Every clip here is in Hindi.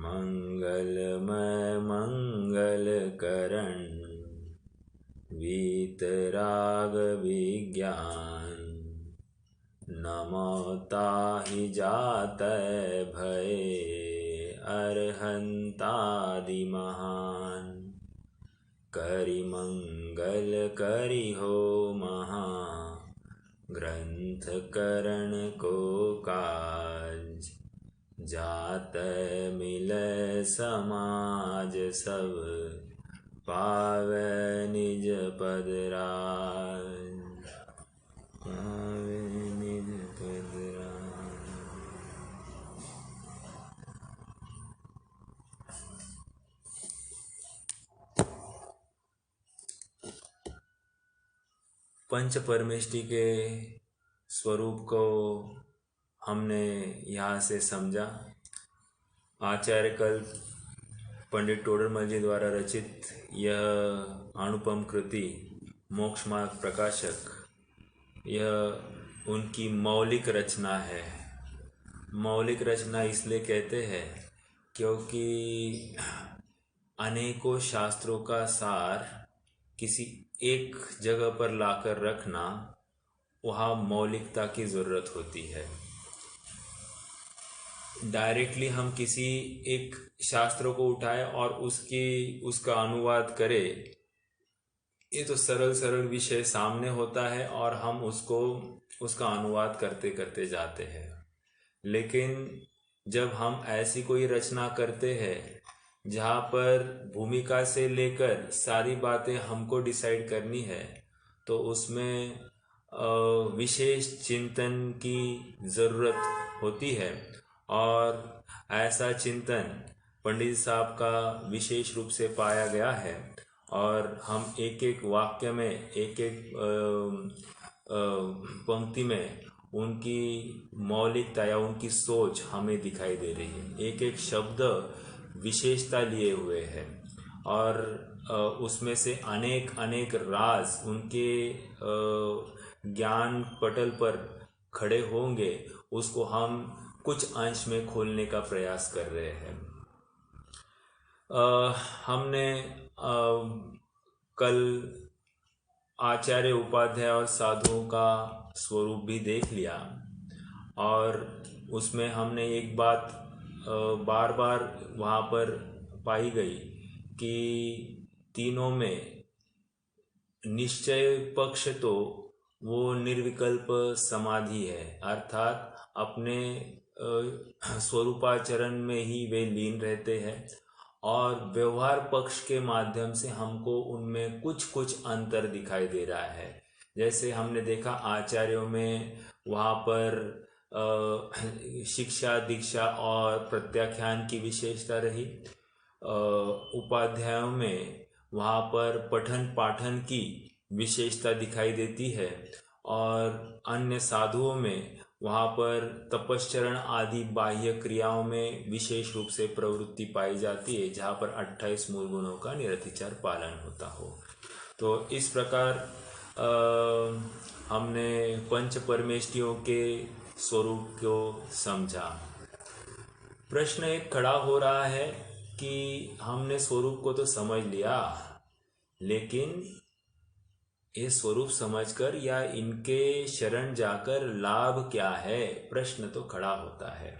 मंगलमय मंगल करण वीतराग विज्ञान नमो ताहि जातय भये अरहंतादि महान करि मंगल करि हो महा ग्रंथ करण को काज जात मिलय समाज सब पावे निज पद राज पावे निज पद राज। पंच परमेष्टि के स्वरूप को हमने यहाँ से समझा। आचार्य कल्प पंडित टोडरमल जी द्वारा रचित यह अनुपम कृति मोक्ष मार्ग प्रकाशक, यह उनकी मौलिक रचना है। मौलिक रचना इसलिए कहते हैं क्योंकि अनेकों शास्त्रों का सार किसी एक जगह पर लाकर रखना, वहाँ मौलिकता की ज़रूरत होती है। डायरेक्टली हम किसी एक शास्त्र को उठाए और उसका अनुवाद करें, ये तो सरल सरल विषय सामने होता है और हम उसका अनुवाद करते करते जाते हैं। लेकिन जब हम ऐसी कोई रचना करते हैं जहाँ पर भूमिका से लेकर सारी बातें हमको डिसाइड करनी है, तो उसमें विशेष चिंतन की ज़रूरत होती है। और ऐसा चिंतन पंडित साहब का विशेष रूप से पाया गया है और हम एक एक वाक्य में, एक एक पंक्ति में उनकी मौलिकता या उनकी सोच हमें दिखाई दे रही है। एक एक शब्द विशेषता लिए हुए है और उसमें से अनेक अनेक राज उनके ज्ञान पटल पर खड़े होंगे, उसको हम कुछ अंश में खोलने का प्रयास कर रहे हैं। हमने कल आचार्य उपाध्याय और साधुओं का स्वरूप भी देख लिया और उसमें हमने एक बात बार बार वहाँ पर पाई गई कि तीनों में निश्चय पक्ष तो वो निर्विकल्प समाधि है, अर्थात अपने स्वरूपाचरण में ही वे लीन रहते हैं और व्यवहार पक्ष के माध्यम से हमको उनमें कुछ कुछ अंतर दिखाई दे रहा है। जैसे हमने देखा आचार्यों में वहाँ पर शिक्षा दीक्षा और प्रत्याख्यान की विशेषता रही, उपाध्यायों में वहाँ पर पठन पाठन की विशेषता दिखाई देती है और अन्य साधुओं में वहाँ पर तपश्चरण आदि बाह्य क्रियाओं में विशेष रूप से प्रवृत्ति पाई जाती है, जहाँ पर 28 मूल गुणों का निरतिचार पालन होता हो। तो इस प्रकार हमने पंच परमेष्टियों के स्वरूप को समझा। प्रश्न एक खड़ा हो रहा है कि हमने स्वरूप को तो समझ लिया, लेकिन ये स्वरूप समझकर या इनके शरण जाकर लाभ क्या है, प्रश्न तो खड़ा होता है।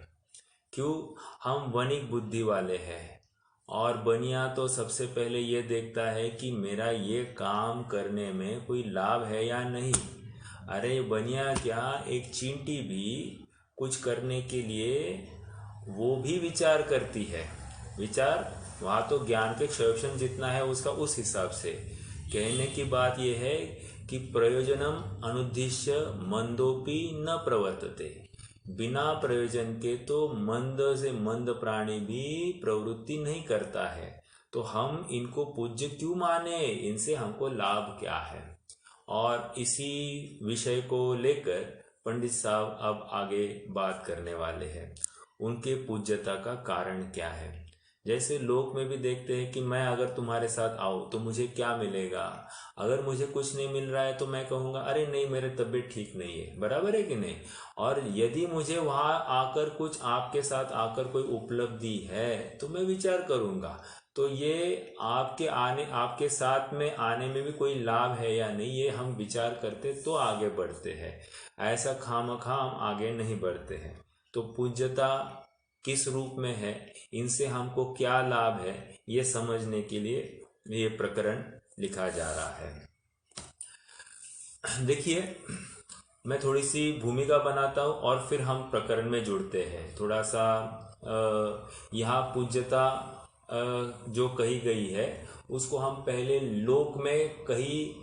क्यों? हम वणिक बुद्धि वाले हैं और बनिया तो सबसे पहले ये देखता है कि मेरा ये काम करने में कोई लाभ है या नहीं। अरे बनिया क्या, एक चींटी भी कुछ करने के लिए वो भी विचार करती है। विचार वहाँ तो ज्ञान के क्षयोक्षण जितना है उसका उस हिसाब से। कहने की बात यह है कि प्रयोजनम अनुद्दिश्य मंदोपि न प्रवर्तते, बिना प्रयोजन के तो मंद से मंद प्राणी भी प्रवृत्ति नहीं करता है। तो हम इनको पूज्य क्यों माने, इनसे हमको लाभ क्या है? और इसी विषय को लेकर पंडित साहब अब आगे बात करने वाले हैं। उनके पूज्यता का कारण क्या है? जैसे लोक में भी देखते हैं कि मैं अगर तुम्हारे साथ आऊँ तो मुझे क्या मिलेगा। अगर मुझे कुछ नहीं मिल रहा है तो मैं कहूँगा अरे नहीं, मेरी तबीयत ठीक नहीं है, बराबर है कि नहीं। और यदि मुझे वहाँ आकर कुछ आपके साथ आकर कोई उपलब्धि है तो मैं विचार करूँगा। तो ये आपके साथ में आने में भी कोई लाभ है या नहीं, ये हम विचार करते तो आगे बढ़ते हैं। ऐसा खामखा हम आगे नहीं बढ़ते हैं। तो पूज्यता किस रूप में है, इनसे हमको क्या लाभ है, ये समझने के लिए ये प्रकरण लिखा जा रहा है। देखिए, मैं थोड़ी सी भूमिका बनाता हूँ और फिर हम प्रकरण में जुड़ते हैं। थोड़ा सा यहाँ पूज्यता जो कही गई है उसको हम पहले लोक में कही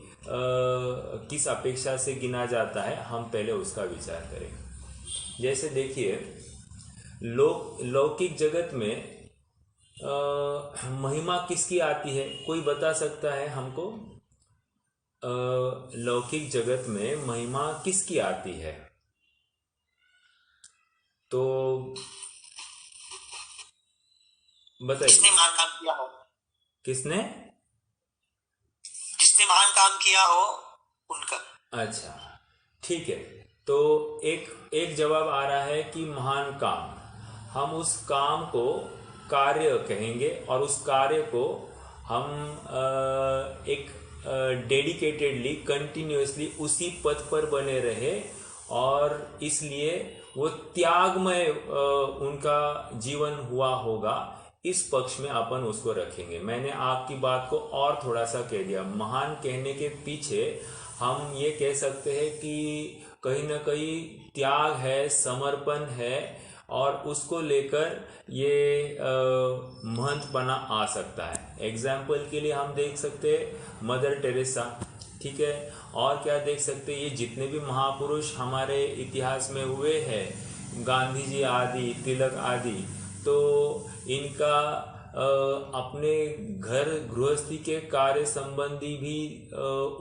किस अपेक्षा से गिना जाता है, हम पहले उसका विचार करें। जैसे देखिए, लौकिक जगत में महिमा किसकी आती है, कोई बता सकता है हमको? लौकिक जगत में महिमा किसकी आती है? तो बताइए। किसने महान काम किया हो, किसने महान काम किया हो उनका। अच्छा, ठीक है। तो एक जवाब आ रहा है कि महान काम, हम उस काम को कार्य कहेंगे और उस कार्य को हम एक डेडिकेटेडली कंटिन्यूअसली उसी पथ पर बने रहे और इसलिए वो त्यागमय उनका जीवन हुआ होगा, इस पक्ष में अपन उसको रखेंगे। मैंने आपकी बात को और थोड़ा सा कह दिया। महान कहने के पीछे हम ये कह सकते हैं कि कहीं ना कहीं त्याग है, समर्पण है और उसको लेकर ये महंतपना आ सकता है। एग्जाम्पल के लिए हम देख सकते हैं मदर टेरेसा, ठीक है। और क्या देख सकते हैं, ये जितने भी महापुरुष हमारे इतिहास में हुए हैं, गांधी जी आदि, तिलक आदि, तो इनका अपने घर गृहस्थी के कार्य संबंधी भी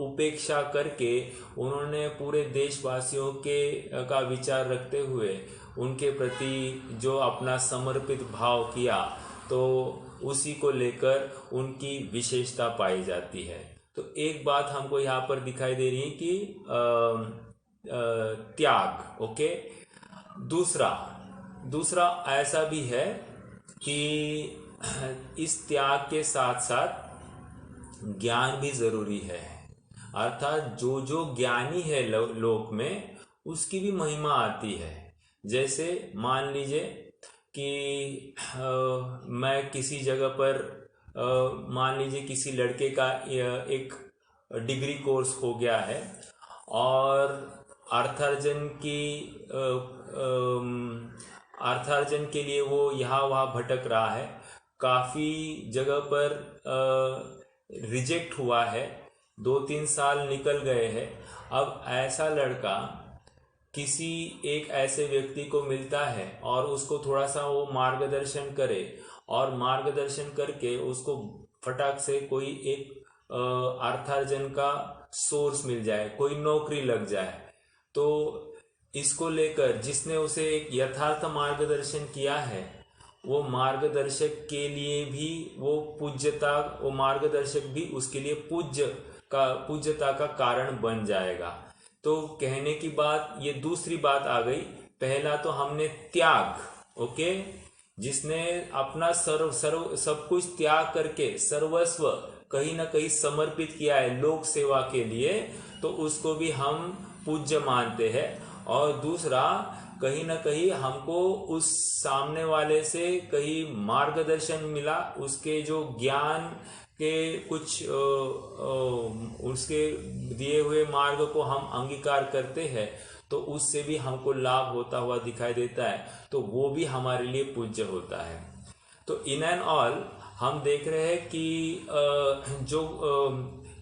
उपेक्षा करके उन्होंने पूरे देशवासियों के का विचार रखते हुए उनके प्रति जो अपना समर्पित भाव किया, तो उसी को लेकर उनकी विशेषता पाई जाती है। तो एक बात हमको यहाँ पर दिखाई दे रही है कि त्याग, ओके। दूसरा ऐसा भी है कि इस त्याग के साथ साथ ज्ञान भी जरूरी है। अर्थात जो जो ज्ञानी है लोक में, उसकी भी महिमा आती है। जैसे मान लीजिए कि मैं किसी जगह पर मान लीजिए किसी लड़के का एक डिग्री कोर्स हो गया है और अर्थार्जन के लिए वो यहाँ वहाँ भटक रहा है, काफ़ी जगह पर रिजेक्ट हुआ है, 2-3 साल निकल गए हैं। अब ऐसा लड़का किसी एक ऐसे व्यक्ति को मिलता है और उसको थोड़ा सा वो मार्गदर्शन करे और मार्गदर्शन करके उसको फटाक से कोई एक अर्थार्जन का सोर्स मिल जाए, कोई नौकरी लग जाए, तो इसको लेकर जिसने उसे एक यथार्थ मार्गदर्शन किया है, वो मार्गदर्शक के लिए भी वो मार्गदर्शक भी उसके लिए पूज्यता का कारण बन जाएगा। तो कहने की बात, ये दूसरी बात आ गई। पहला तो हमने त्याग, ओके, जिसने अपना सब कुछ त्याग करके सर्वस्व कहीं ना कहीं समर्पित किया है लोक सेवा के लिए, तो उसको भी हम पूज्य मानते हैं। और दूसरा, कहीं ना कहीं हमको उस सामने वाले से कहीं मार्गदर्शन मिला, उसके जो ज्ञान के कुछ उसके दिए हुए मार्ग को हम अंगीकार करते हैं, तो उससे भी हमको लाभ होता हुआ दिखाई देता है, तो वो भी हमारे लिए पूज्य होता है। तो इन एंड ऑल हम देख रहे हैं कि जो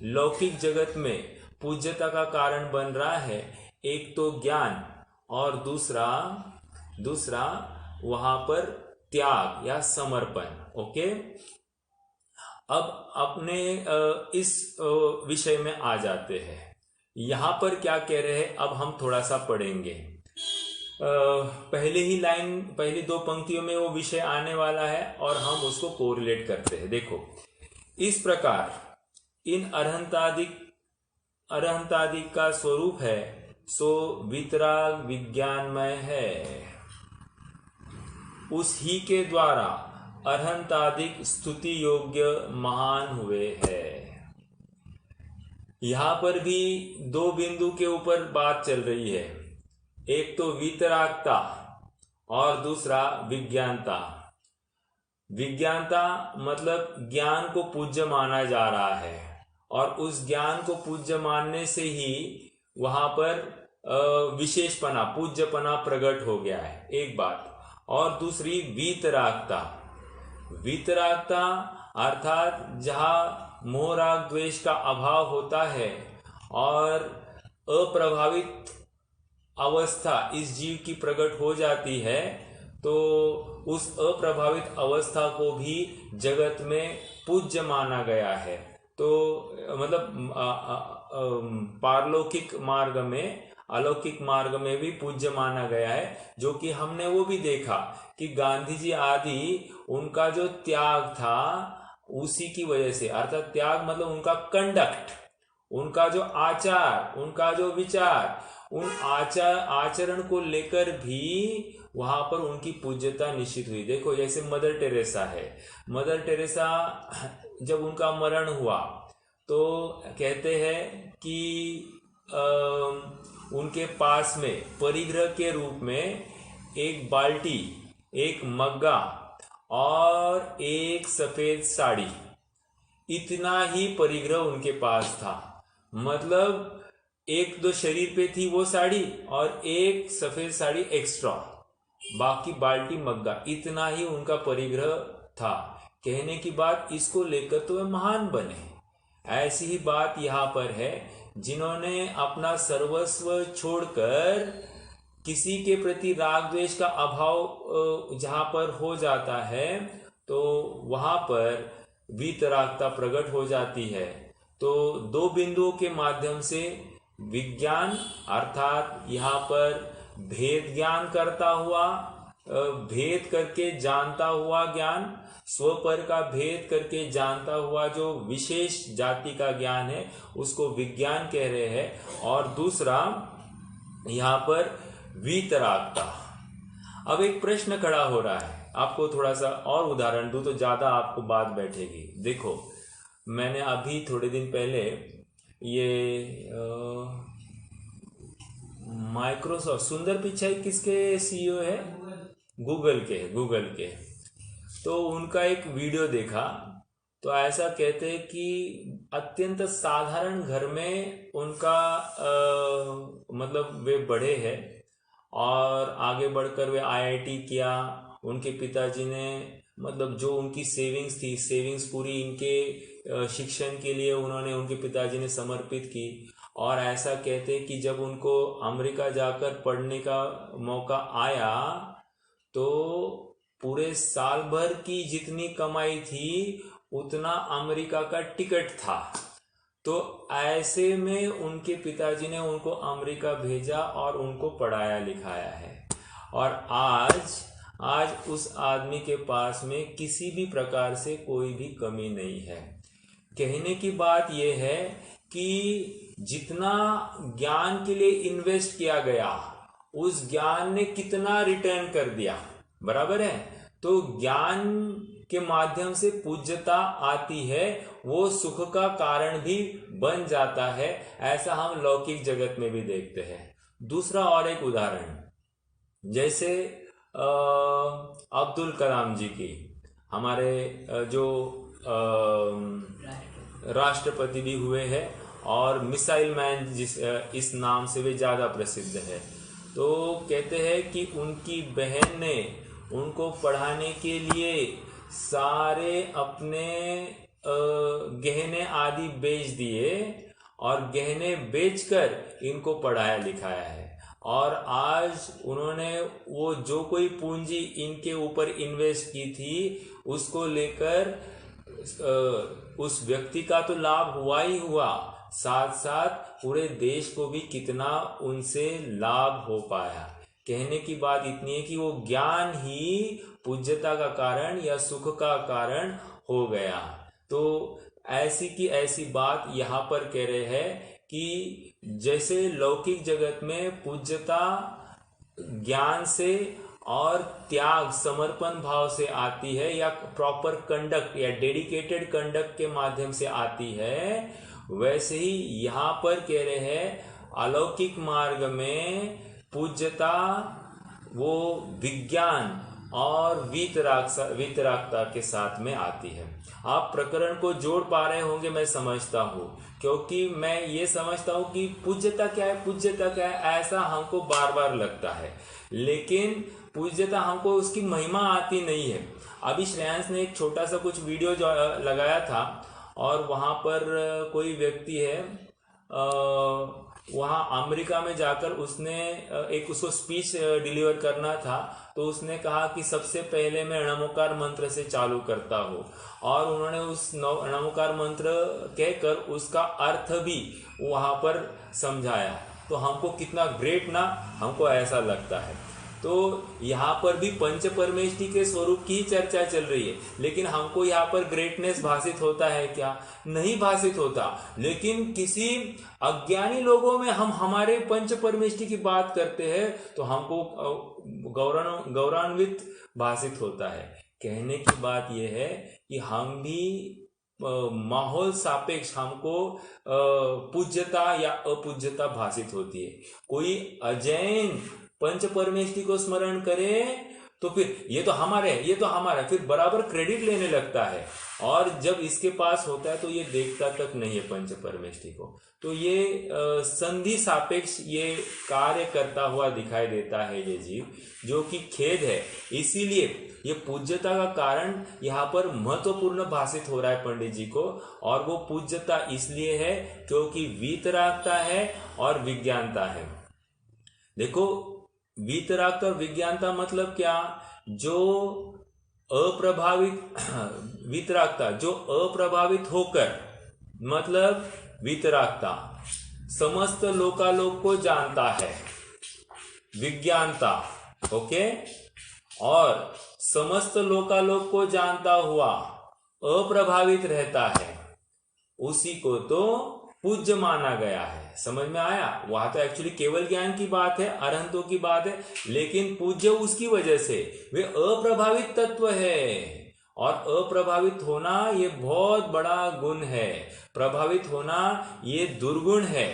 लौकिक जगत में पूज्यता का कारण बन रहा है, एक तो ज्ञान और दूसरा वहां पर त्याग या समर्पण, ओके। अब अपने इस विषय में आ जाते हैं। यहां पर क्या कह रहे हैं, अब हम थोड़ा सा पढ़ेंगे। पहली दो पंक्तियों में वो विषय आने वाला है और हम उसको कोरिलेट करते हैं। देखो, इस प्रकार इन अरहंतादिक का स्वरूप है सो वितराग विज्ञानमय है। उस ही के द्वारा अरहंतादिक स्तुति योग्य महान हुए है। यहां पर भी दो बिंदु के ऊपर बात चल रही है, एक तो वीतरागता और दूसरा विज्ञानता। विज्ञानता मतलब ज्ञान को पूज्य माना जा रहा है और उस ज्ञान को पूज्य मानने से ही वहां पर विशेषपना, पूज्यपना प्रकट हो गया है, एक बात। और दूसरी वीतरागता। वीतरागता अर्थात जहां मोह राग द्वेष का अभाव होता है और अप्रभावित अवस्था इस जीव की प्रकट हो जाती है, तो उस अप्रभावित अवस्था को भी जगत में पूज्य माना गया है। तो मतलब पारलौकिक मार्ग में, अलौकिक मार्ग में भी पूज्य माना गया है, जो कि हमने वो भी देखा कि गांधी जी आदि उनका जो त्याग था उसी की वजह से, अर्थात त्याग मतलब उनका कंडक्ट, उनका जो आचार, उनका जो विचार, उन आचरण को लेकर भी वहां पर उनकी पूज्यता निश्चित हुई। देखो, जैसे मदर टेरेसा है, मदर टेरेसा जब उनका मरण हुआ तो कहते हैं कि उनके पास में परिग्रह के रूप में एक बाल्टी, एक मग्गा और एक सफेद साड़ी, इतना ही परिग्रह उनके पास था। मतलब एक दो शरीर पे थी वो साड़ी और एक सफेद साड़ी एक्स्ट्रा, बाकी बाल्टी मग्गा, इतना ही उनका परिग्रह था। कहने की बात, इसको लेकर तो वे महान बने। ऐसी ही बात यहाँ पर है, जिन्होंने अपना सर्वस्व छोड़कर किसी के प्रति राग द्वेष का अभाव जहां पर हो जाता है तो वहां पर वीतरागता प्रकट हो जाती है। तो दो बिंदुओं के माध्यम से विज्ञान अर्थात यहाँ पर भेद ज्ञान करता हुआ, भेद करके जानता हुआ ज्ञान, स्वपर का भेद करके जानता हुआ जो विशेष जाति का ज्ञान है उसको विज्ञान कह रहे हैं। और दूसरा यहाँ पर वीतरागता। अब एक प्रश्न खड़ा हो रहा है, आपको थोड़ा सा और उदाहरण दूं तो ज्यादा आपको बात बैठेगी। देखो, मैंने अभी थोड़े दिन पहले ये माइक्रोसॉफ्ट, सुंदर पिचाई किसके सीईओ है? गूगल के। तो उनका एक वीडियो देखा तो ऐसा कहते हैं कि अत्यंत साधारण घर में उनका मतलब वे बढ़े हैं और आगे बढ़कर वे आईआईटी किया। उनके पिताजी ने मतलब जो उनकी सेविंग्स थी, सेविंग्स पूरी इनके शिक्षण के लिए उन्होंने, उनके पिताजी ने समर्पित की। और ऐसा कहते हैं कि जब उनको अमेरिका जाकर पढ़ने का मौका आया तो पूरे साल भर की जितनी कमाई थी उतना अमेरिका का टिकट था। तो ऐसे में उनके पिताजी ने उनको अमेरिका भेजा और उनको पढ़ाया लिखाया है। और आज उस आदमी के पास में किसी भी प्रकार से कोई भी कमी नहीं है। कहने की बात यह है कि जितना ज्ञान के लिए इन्वेस्ट किया गया उस ज्ञान ने कितना रिटर्न कर दिया, बराबर है। तो ज्ञान के माध्यम से पूज्यता आती है, वो सुख का कारण भी बन जाता है। ऐसा हम लौकिक जगत में भी देखते हैं। दूसरा और एक उदाहरण, जैसे अब्दुल कलाम जी की, हमारे जो राष्ट्रपति भी हुए हैं और मिसाइल मैन इस नाम से वे ज़्यादा प्रसिद्ध है। तो कहते हैं कि उनकी बहन ने उनको पढ़ाने के लिए सारे अपने गहने आदि बेच दिए और गहने बेचकर इनको पढ़ाया लिखाया है। और आज उन्होंने वो जो कोई पूंजी इनके ऊपर इन्वेस्ट की थी उसको लेकर उस व्यक्ति का तो लाभ हुआ ही हुआ, साथ साथ पूरे देश को भी कितना उनसे लाभ हो पाया। कहने की बात इतनी है कि वो ज्ञान ही पूज्यता का कारण या सुख का कारण हो गया। तो ऐसी की ऐसी बात यहाँ पर कह रहे हैं कि जैसे लौकिक जगत में पूज्यता ज्ञान से और त्याग समर्पण भाव से आती है या प्रॉपर कंडक्ट या डेडिकेटेड कंडक्ट के माध्यम से आती है, वैसे ही यहाँ पर कह रहे हैं अलौकिक मार्ग में पूज्यता वो विज्ञान और वीतरागता के साथ में आती है। आप प्रकरण को जोड़ पा रहे होंगे, मैं समझता हूँ, क्योंकि मैं ये समझता हूँ कि पूज्यता क्या है, पूज्यता क्या है, ऐसा हमको बार बार लगता है, लेकिन पूज्यता हमको उसकी महिमा आती नहीं है। अभी श्रेयांश ने एक छोटा सा कुछ वीडियो जो लगाया था और वहाँ पर कोई व्यक्ति है, वहाँ अमेरिका में जाकर उसने एक उसको स्पीच डिलीवर करना था, तो उसने कहा कि सबसे पहले मैं नमोकार मंत्र से चालू करता हूँ, और उन्होंने उस नमोकार मंत्र कहकर उसका अर्थ भी वहाँ पर समझाया। तो हमको कितना ग्रेट ना, हमको ऐसा लगता है। तो यहाँ पर भी पंच परमेष्टि के स्वरूप की चर्चा चल रही है, लेकिन हमको यहाँ पर ग्रेटनेस भाषित होता है क्या? नहीं भाषित होता। लेकिन किसी अज्ञानी लोगों में हम हमारे पंच परमेष्टि की बात करते हैं तो हमको गौरवान्वित भाषित होता है। कहने की बात यह है कि हम भी माहौल सापेक्ष हमको पूज्यता या अपूज्यता भाषित होती है। कोई अजैन पंच परमेष्टि को स्मरण करे तो फिर ये तो हमारे है, ये तो हमारा है, फिर बराबर क्रेडिट लेने लगता है, और जब इसके पास होता है तो ये देखता तक नहीं है पंच परमेष्टि को। तो ये संधि सापेक्ष ये कार्य करता हुआ दिखाई देता है ये जीव, जो कि खेद है। इसीलिए ये पूज्यता का कारण यहाँ पर महत्वपूर्ण भाषित हो रहा है पंडित जी को, और वो पूज्यता इसलिए है क्योंकि वीतरागता है और विज्ञानता है। देखो, वीतरागता और विज्ञानता मतलब क्या? जो अप्रभावित वीतरागता जो अप्रभावित होकर, मतलब वीतरागता समस्त लोकालोक को जानता है, विज्ञानता, ओके, और समस्त लोकालोक को जानता हुआ अप्रभावित रहता है, उसी को तो पूज्य माना गया है। समझ में आया? वहां तो एक्चुअली केवल ज्ञान की बात है, अरहंतों की बात है, लेकिन पूज्य उसकी वजह से वे अप्रभावित तत्व है, और अप्रभावित होना ये बहुत बड़ा गुण है। प्रभावित होना ये दुर्गुण है।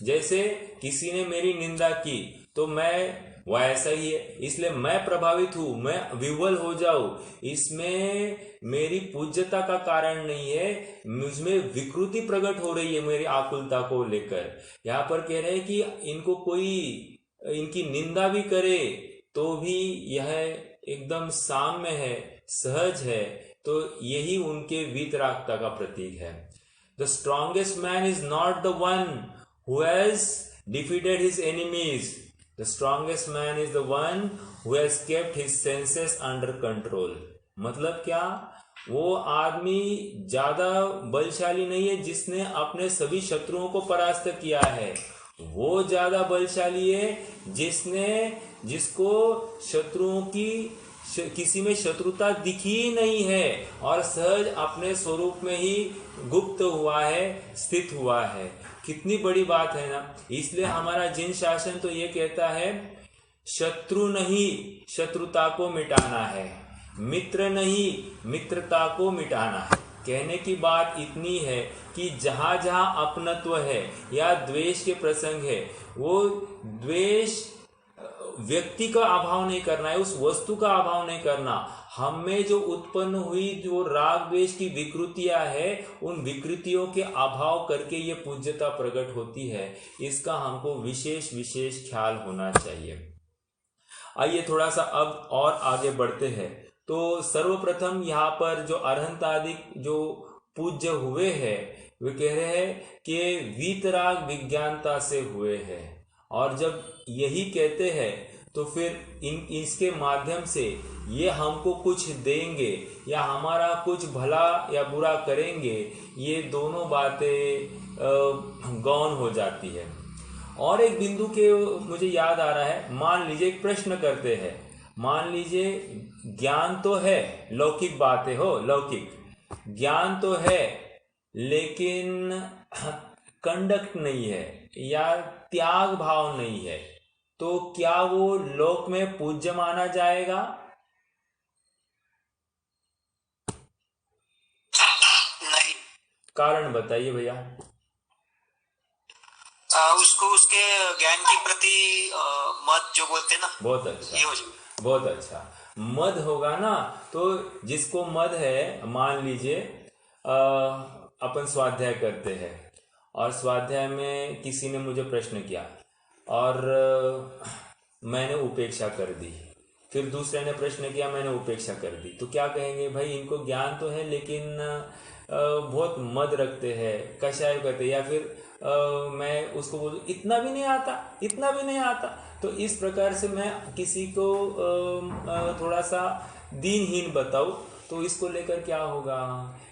जैसे किसी ने मेरी निंदा की तो मैं वैसा ही है, इसलिए मैं प्रभावित हूं, मैं विह्वल हो जाऊं, इसमें मेरी पूज्यता का कारण नहीं है, मुझमें विकृति प्रकट हो रही है मेरी आकुलता को लेकर। यहाँ पर कह रहे हैं कि इनको कोई इनकी निंदा भी करे तो भी यह एकदम साम्य है, सहज है। तो यही उनके वीतरागता का प्रतीक है। The strongest man is not the one who has defeated his enemies, the strongest man is the one who has kept his senses under control। मतलब क्या? वो आदमी ज्यादा बलशाली नहीं है जिसने अपने सभी शत्रुओं को परास्त किया है, वो ज्यादा बलशाली है जिसको शत्रुओं की किसी में शत्रुता दिखी ही नहीं है और सहज अपने स्वरूप में ही गुप्त हुआ है, स्थित हुआ है। कितनी बड़ी बात है ना। इसलिए हमारा जिन शासन तो ये कहता है, शत्रु नहीं शत्रुता को मिटाना है, मित्र नहीं मित्रता को मिटाना है। कहने की बात इतनी है कि जहां जहां अपनत्व है या द्वेष के प्रसंग है, वो द्वेष व्यक्ति का अभाव नहीं करना है, उस वस्तु का अभाव नहीं करना। हम में जो उत्पन्न हुई जो राग द्वेष की विकृतियां है, उन विकृतियों के अभाव करके ये पूज्यता प्रकट होती है। इसका हमको विशेष विशेष ख्याल होना चाहिए। आइए थोड़ा सा अब और आगे बढ़ते हैं। तो सर्वप्रथम यहाँ पर जो अरहंतादिक जो पूज्य हुए हैं, वे कह रहे हैं कि वीतराग विज्ञानता से हुए हैं, और जब यही कहते हैं तो फिर इसके माध्यम से ये हमको कुछ देंगे या हमारा कुछ भला या बुरा करेंगे, ये दोनों बातें गौण हो जाती है। और एक बिंदु के मुझे याद आ रहा है, मान लीजिए एक प्रश्न करते हैं, मान लीजिए ज्ञान तो है, लौकिक बातें हो, लौकिक ज्ञान तो है लेकिन कंडक्ट नहीं है या त्याग भाव नहीं है, तो क्या वो लोक में पूज्य माना जाएगा? नहीं। कारण बताइए भैया। उसको उसके ज्ञान के प्रति मत जो बोलते हैं ना, बहुत अच्छा, ये हो जाएगा। बहुत अच्छा। मद होगा ना, तो जिसको मद है, मान लीजिए अपन स्वाध्याय करते हैं और स्वाध्याय में किसी ने मुझे प्रश्न किया और मैंने उपेक्षा कर दी, फिर दूसरे ने प्रश्न किया, मैंने उपेक्षा कर दी, तो क्या कहेंगे? भाई इनको ज्ञान तो है लेकिन बहुत मद रखते हैं, कषाय करते हैं, या फिर मैं उसको बोलूँ इतना भी नहीं आता, इतना भी नहीं आता। तो इस प्रकार से मैं किसी को थोड़ा सा दीनहीन बताऊँ तो इसको लेकर क्या होगा?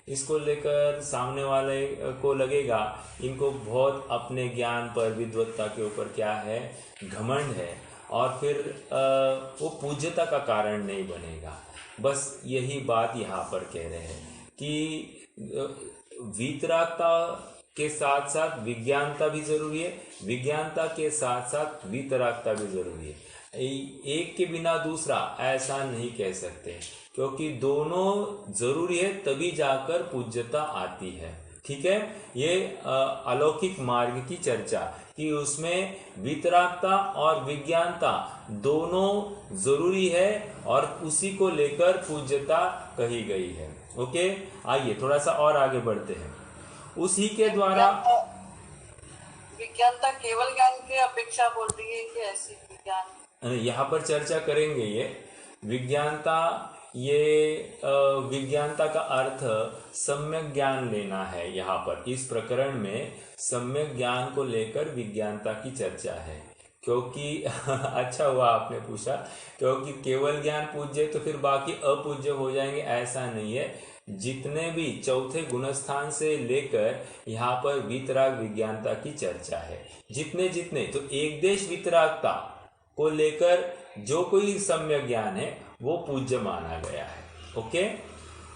इसको लेकर सामने वाले को लगेगा इनको बहुत अपने ज्ञान पर, विद्वत्ता के ऊपर क्या है, घमंड है, और फिर वो पूज्यता का कारण नहीं बनेगा। बस यही बात यहाँ पर कह रहे हैं कि वीतरागता के साथ साथ विज्ञानता भी जरूरी है, विज्ञानता के साथ साथ वीतरागता भी जरूरी है। एक के बिना दूसरा ऐसा नहीं कह सकते, क्योंकि दोनों जरूरी है, तभी जाकर पूज्यता आती है। ठीक है, ये अलौकिक मार्ग की चर्चा कि उसमें वितरागता और विज्ञानता दोनों जरूरी है और उसी को लेकर पूज्यता कही गई है। ओके, आइए थोड़ा सा और आगे बढ़ते हैं। उसी के द्वारा विज्ञानता केवल ज्ञान की अपेक्षा बोल रही है कि ऐसी विज्ञान, यहाँ पर चर्चा करेंगे। ये विज्ञानता, ये विज्ञानता का अर्थ सम्यक ज्ञान लेना है। यहाँ पर इस प्रकरण में सम्यक ज्ञान को लेकर विज्ञानता की चर्चा है, क्योंकि अच्छा हुआ आपने पूछा, क्योंकि केवल ज्ञान पूज्य तो फिर बाकी अपूज्य हो जाएंगे, ऐसा नहीं है। जितने भी चौथे गुणस्थान से लेकर यहाँ पर वितराग विज्ञानता की चर्चा है, जितने जितने, तो एक देश वितरागता को लेकर जो कोई सम्यक ज्ञान है वो पूज्य माना गया है। ओके,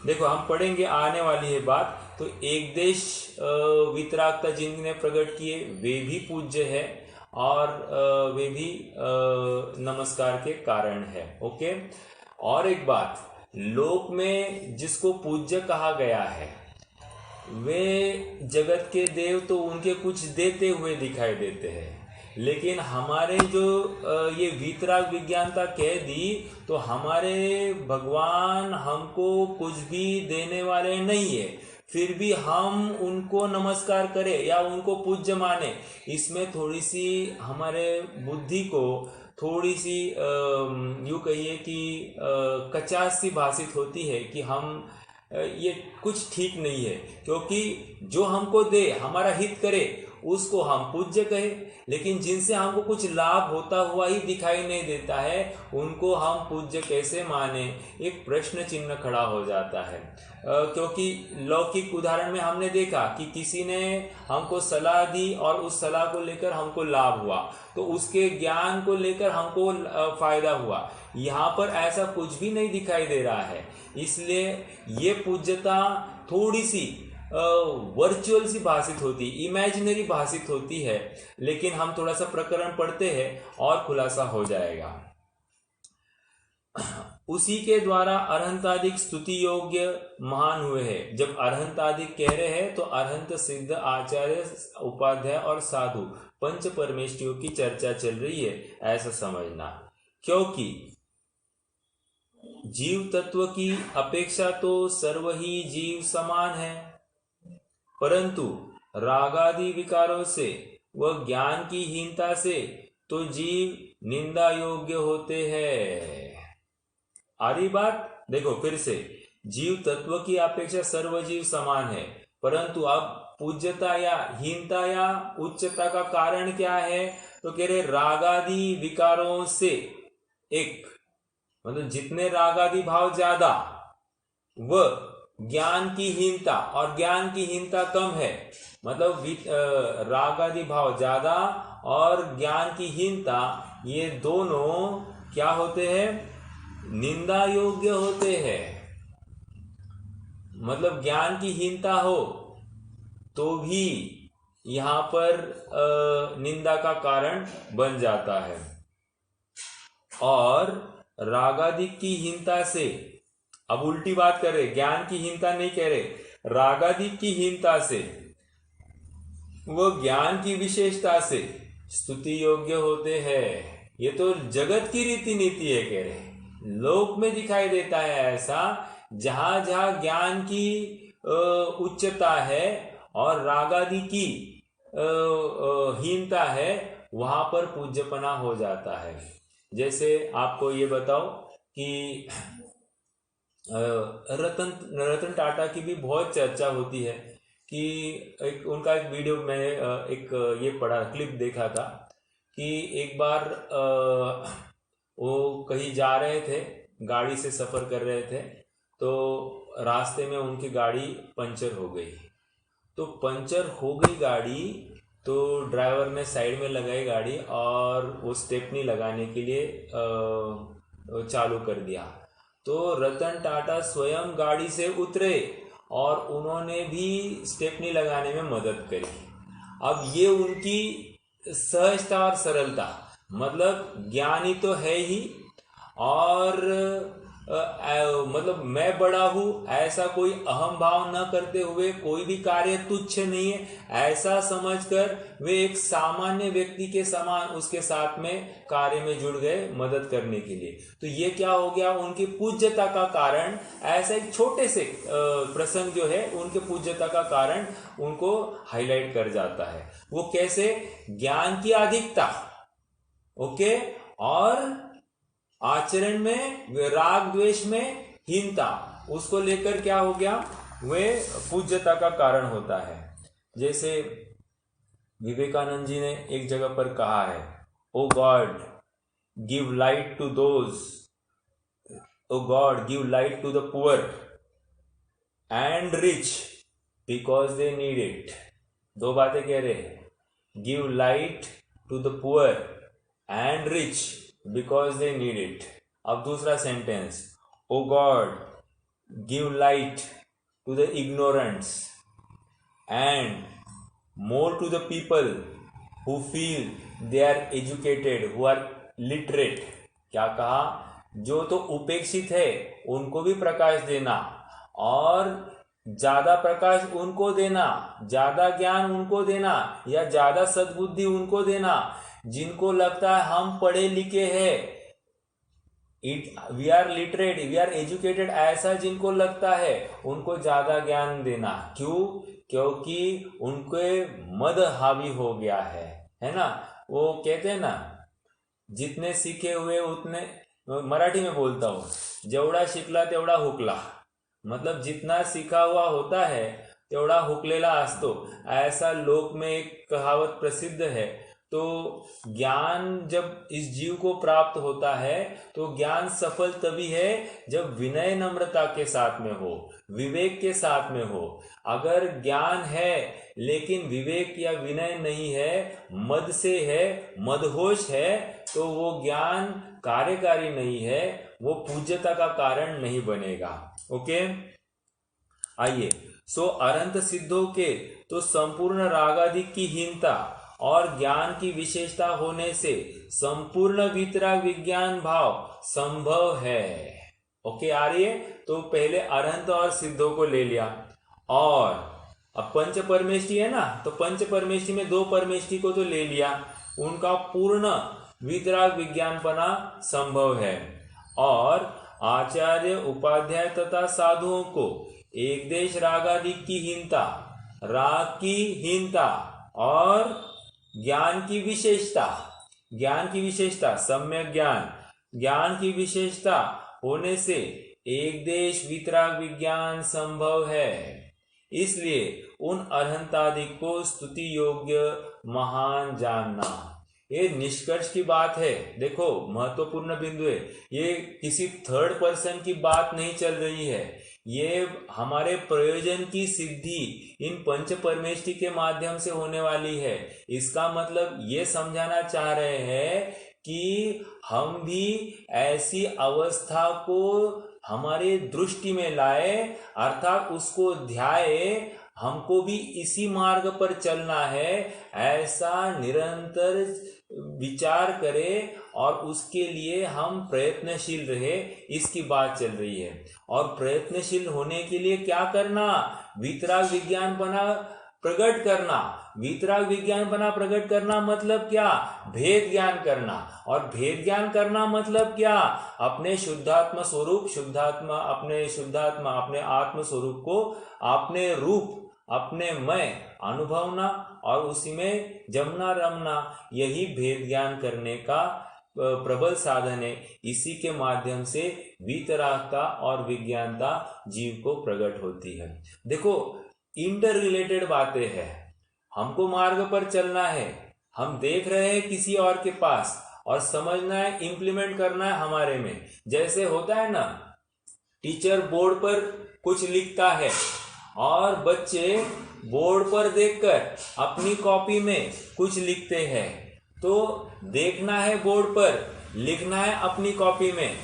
देखो हम पढ़ेंगे, आने वाली है बात। तो एक देश वितरागता जिन्होंने प्रकट किए वे भी पूज्य है और वे भी नमस्कार के कारण है। ओके, और एक बात, लोक में जिसको पूज्य कहा गया है वे जगत के देव तो उनके कुछ देते हुए दिखाई देते हैं, लेकिन हमारे जो ये वीतराग विज्ञानता कह दी तो हमारे भगवान हमको कुछ भी देने वाले नहीं है, फिर भी हम उनको नमस्कार करें या उनको पूज्य माने, इसमें थोड़ी सी हमारे बुद्धि को थोड़ी सी यूँ कहिए कि कचास सी भाषित होती है कि हम ये कुछ ठीक नहीं है, क्योंकि जो हमको दे, हमारा हित करे, उसको हम पूज्य कहे, लेकिन जिनसे हमको कुछ लाभ होता हुआ ही दिखाई नहीं देता है उनको हम पूज्य कैसे माने? एक प्रश्न चिन्ह खड़ा हो जाता है। क्योंकि लौकिक उदाहरण में हमने देखा कि किसी ने हमको सलाह दी और उस सलाह को लेकर हमको लाभ हुआ, तो उसके ज्ञान को लेकर हमको फायदा हुआ। यहाँ पर ऐसा कुछ भी नहीं दिखाई दे रहा है, इसलिए ये पूज्यता थोड़ी सी वर्चुअल सी भाषित होती, इमेजिनरी भाषित होती है। लेकिन हम थोड़ा सा प्रकरण पढ़ते हैं और खुलासा हो जाएगा। उसी के द्वारा अरहंतादिक स्तुति योग्य महान हुए हैं। जब अरहंतादिक कह रहे हैं तो अरहंत, सिद्ध, आचार्य, उपाध्याय और साधु पंच परमेष्ठियों की चर्चा चल रही है, ऐसा समझना। क्योंकि जीव तत्व की अपेक्षा तो सर्व ही जीव समान है, परंतु रागादि विकारों से व ज्ञान की हीनता से तो जीव निंदा योग्य होते हैं। आ रही बात? देखो फिर से, जीव तत्व की अपेक्षा सर्व जीव समान है, परंतु अब पूज्यता या हीनता या उच्चता का कारण क्या है? तो कह रहे रागादि विकारों से, एक मतलब जितने रागादि भाव ज्यादा व ज्ञान की हीनता, और ज्ञान की हीनता कम है, मतलब राग आदि भाव ज्यादा और ज्ञान की हीनता, ये दोनों क्या होते हैं? निंदा योग्य होते हैं। मतलब ज्ञान की हीनता हो तो भी यहाँ पर निंदा का कारण बन जाता है। और रागादिक की हीनता से, अब उल्टी बात कर रहे, ज्ञान की हीनता नहीं कह रहे, रागादिक की हीनता से, वो ज्ञान की विशेषता से स्तुति योग्य होते हैं। ये तो जगत की रीति नीति है कह रहे। लोक में दिखाई देता है ऐसा, जहां जहां ज्ञान की उच्चता है और रागादि की हीनता है, वहां पर पूज्यपना हो जाता है। जैसे आपको ये बताओ कि रतन टाटा की भी बहुत चर्चा होती है कि उनका एक वीडियो में एक ये पढ़ा, क्लिप देखा था कि एक बार वो कहीं जा रहे थे, गाड़ी से सफ़र कर रहे थे, तो रास्ते में उनकी गाड़ी पंचर हो गई। तो पंचर हो गई गाड़ी, तो ड्राइवर ने साइड में लगाई गाड़ी और वो स्टेपनी लगाने के लिए चालू कर दिया। तो रतन टाटा स्वयं गाड़ी से उतरे और उन्होंने भी स्टेपनी लगाने में मदद करी। अब ये उनकी सहजता और सरलता, मतलब ज्ञानी तो है ही, और मतलब मैं बड़ा हूँ ऐसा कोई अहम भाव न करते हुए, कोई भी कार्य तुच्छ नहीं है ऐसा समझकर वे एक सामान्य व्यक्ति के समान उसके साथ में कार्य में जुड़ गए मदद करने के लिए। तो ये क्या हो गया, उनकी पूज्यता का कारण, ऐसा एक छोटे से प्रसंग जो है उनके पूज्यता का कारण उनको हाईलाइट कर जाता है। वो कैसे? ज्ञान की अधिकता, ओके, और आचरण में राग द्वेष में हीनता, उसको लेकर क्या हो गया, वे पूज्यता का कारण होता है। जैसे विवेकानंद जी ने एक जगह पर कहा है, oh God give light to those, oh God give light to the poor and rich because they need it. दो बातें कह रहे हैं, give light to the poor and rich because they need it। अब दूसरा sentence, oh God give light to the ignorance and more to the people who feel they are educated, who are literate। क्या कहा? जो तो उपेक्षित है उनको भी प्रकाश देना, और ज्यादा प्रकाश उनको देना, ज्यादा ज्ञान उनको देना, या ज्यादा सद्बुद्धि उनको देना जिनको लगता है हम पढ़े लिखे हैं, we are literate, we are educated, ऐसा जिनको लगता है उनको ज्यादा ज्ञान देना। क्यों? क्योंकि उनके मद हावी हो गया है ना। वो कहते हैं ना, जितने सीखे हुए उतने, मराठी में बोलता हूँ, जेवढा शिकला तेवढा हुकला, मतलब जितना सीखा हुआ होता है तेवढा हुकलेला असतो, ऐसा लोक में एक कहावत प्रसिद्ध है। तो ज्ञान जब इस जीव को प्राप्त होता है तो ज्ञान सफल तभी है जब विनय नम्रता के साथ में हो, विवेक के साथ में हो। अगर ज्ञान है लेकिन विवेक या विनय नहीं है, मद से है, मदहोश है, तो वो ज्ञान कार्यकारी नहीं है, वो पूज्यता का कारण नहीं बनेगा। ओके, आइए। सो अरंत सिद्धों के तो संपूर्ण रागादिक की हीनता और ज्ञान की विशेषता होने से संपूर्ण वितराग विज्ञान भाव संभव है। ओके, आ रही है? तो पहले अरहंत और सिद्धों को ले लिया, और अब पंच परमेष्टि है ना, तो पंच परमेष्टि में दो परमेष्टि को तो ले लिया, उनका पूर्ण वितराग विज्ञानपना संभव है। और आचार्य, उपाध्याय तथा साधुओं को एक देश रागादिक की हीनता, राग की हीनता और ज्ञान की विशेषता सम्यक ज्ञान की विशेषता होने से एक देश वितराग विज्ञान संभव है। इसलिए उन अरहंतादिक को स्तुति योग्य महान जानना। ये निष्कर्ष की बात है। देखो, महत्वपूर्ण बिंदु है ये, किसी थर्ड पर्सन की बात नहीं चल रही है, ये हमारे प्रयोजन की सिद्धि इन पंच परमेष्टि के माध्यम से होने वाली है। इसका मतलब ये समझाना चाह रहे हैं कि हम भी ऐसी अवस्था को हमारे दृष्टि में लाए, अर्थात उसको ध्याए, हमको भी इसी मार्ग पर चलना है, ऐसा निरंतर विचार करें और उसके लिए हम प्रयत्नशील रहे, इसकी बात चल रही है। और प्रयत्नशील होने के लिए क्या करना? वीतराग विज्ञान बना प्रकट करना। वीतराग विज्ञान बना प्रकट करना मतलब क्या? भेद ज्ञान करना। और भेद ज्ञान करना मतलब क्या? अपने शुद्धात्मा स्वरूप, अपने आत्म स्वरूप को अपने रूप, अपने मैं अनुभवना और उसी में जमना रमना, यही भेद ज्ञान करने का प्रबल साधन है। इसी के माध्यम से वीतरागता और विज्ञानता जीव को प्रकट होती है। देखो, इंटर रिलेटेड बातें हैं। हमको मार्ग पर चलना है, हम देख रहे हैं किसी और के पास और समझना है, इंप्लीमेंट करना है हमारे में। जैसे होता है ना, टीचर बोर्ड पर कुछ लिखता है और बच्चे बोर्ड पर देखकर अपनी कॉपी में कुछ लिखते हैं। तो देखना है बोर्ड पर, लिखना है अपनी कॉपी में।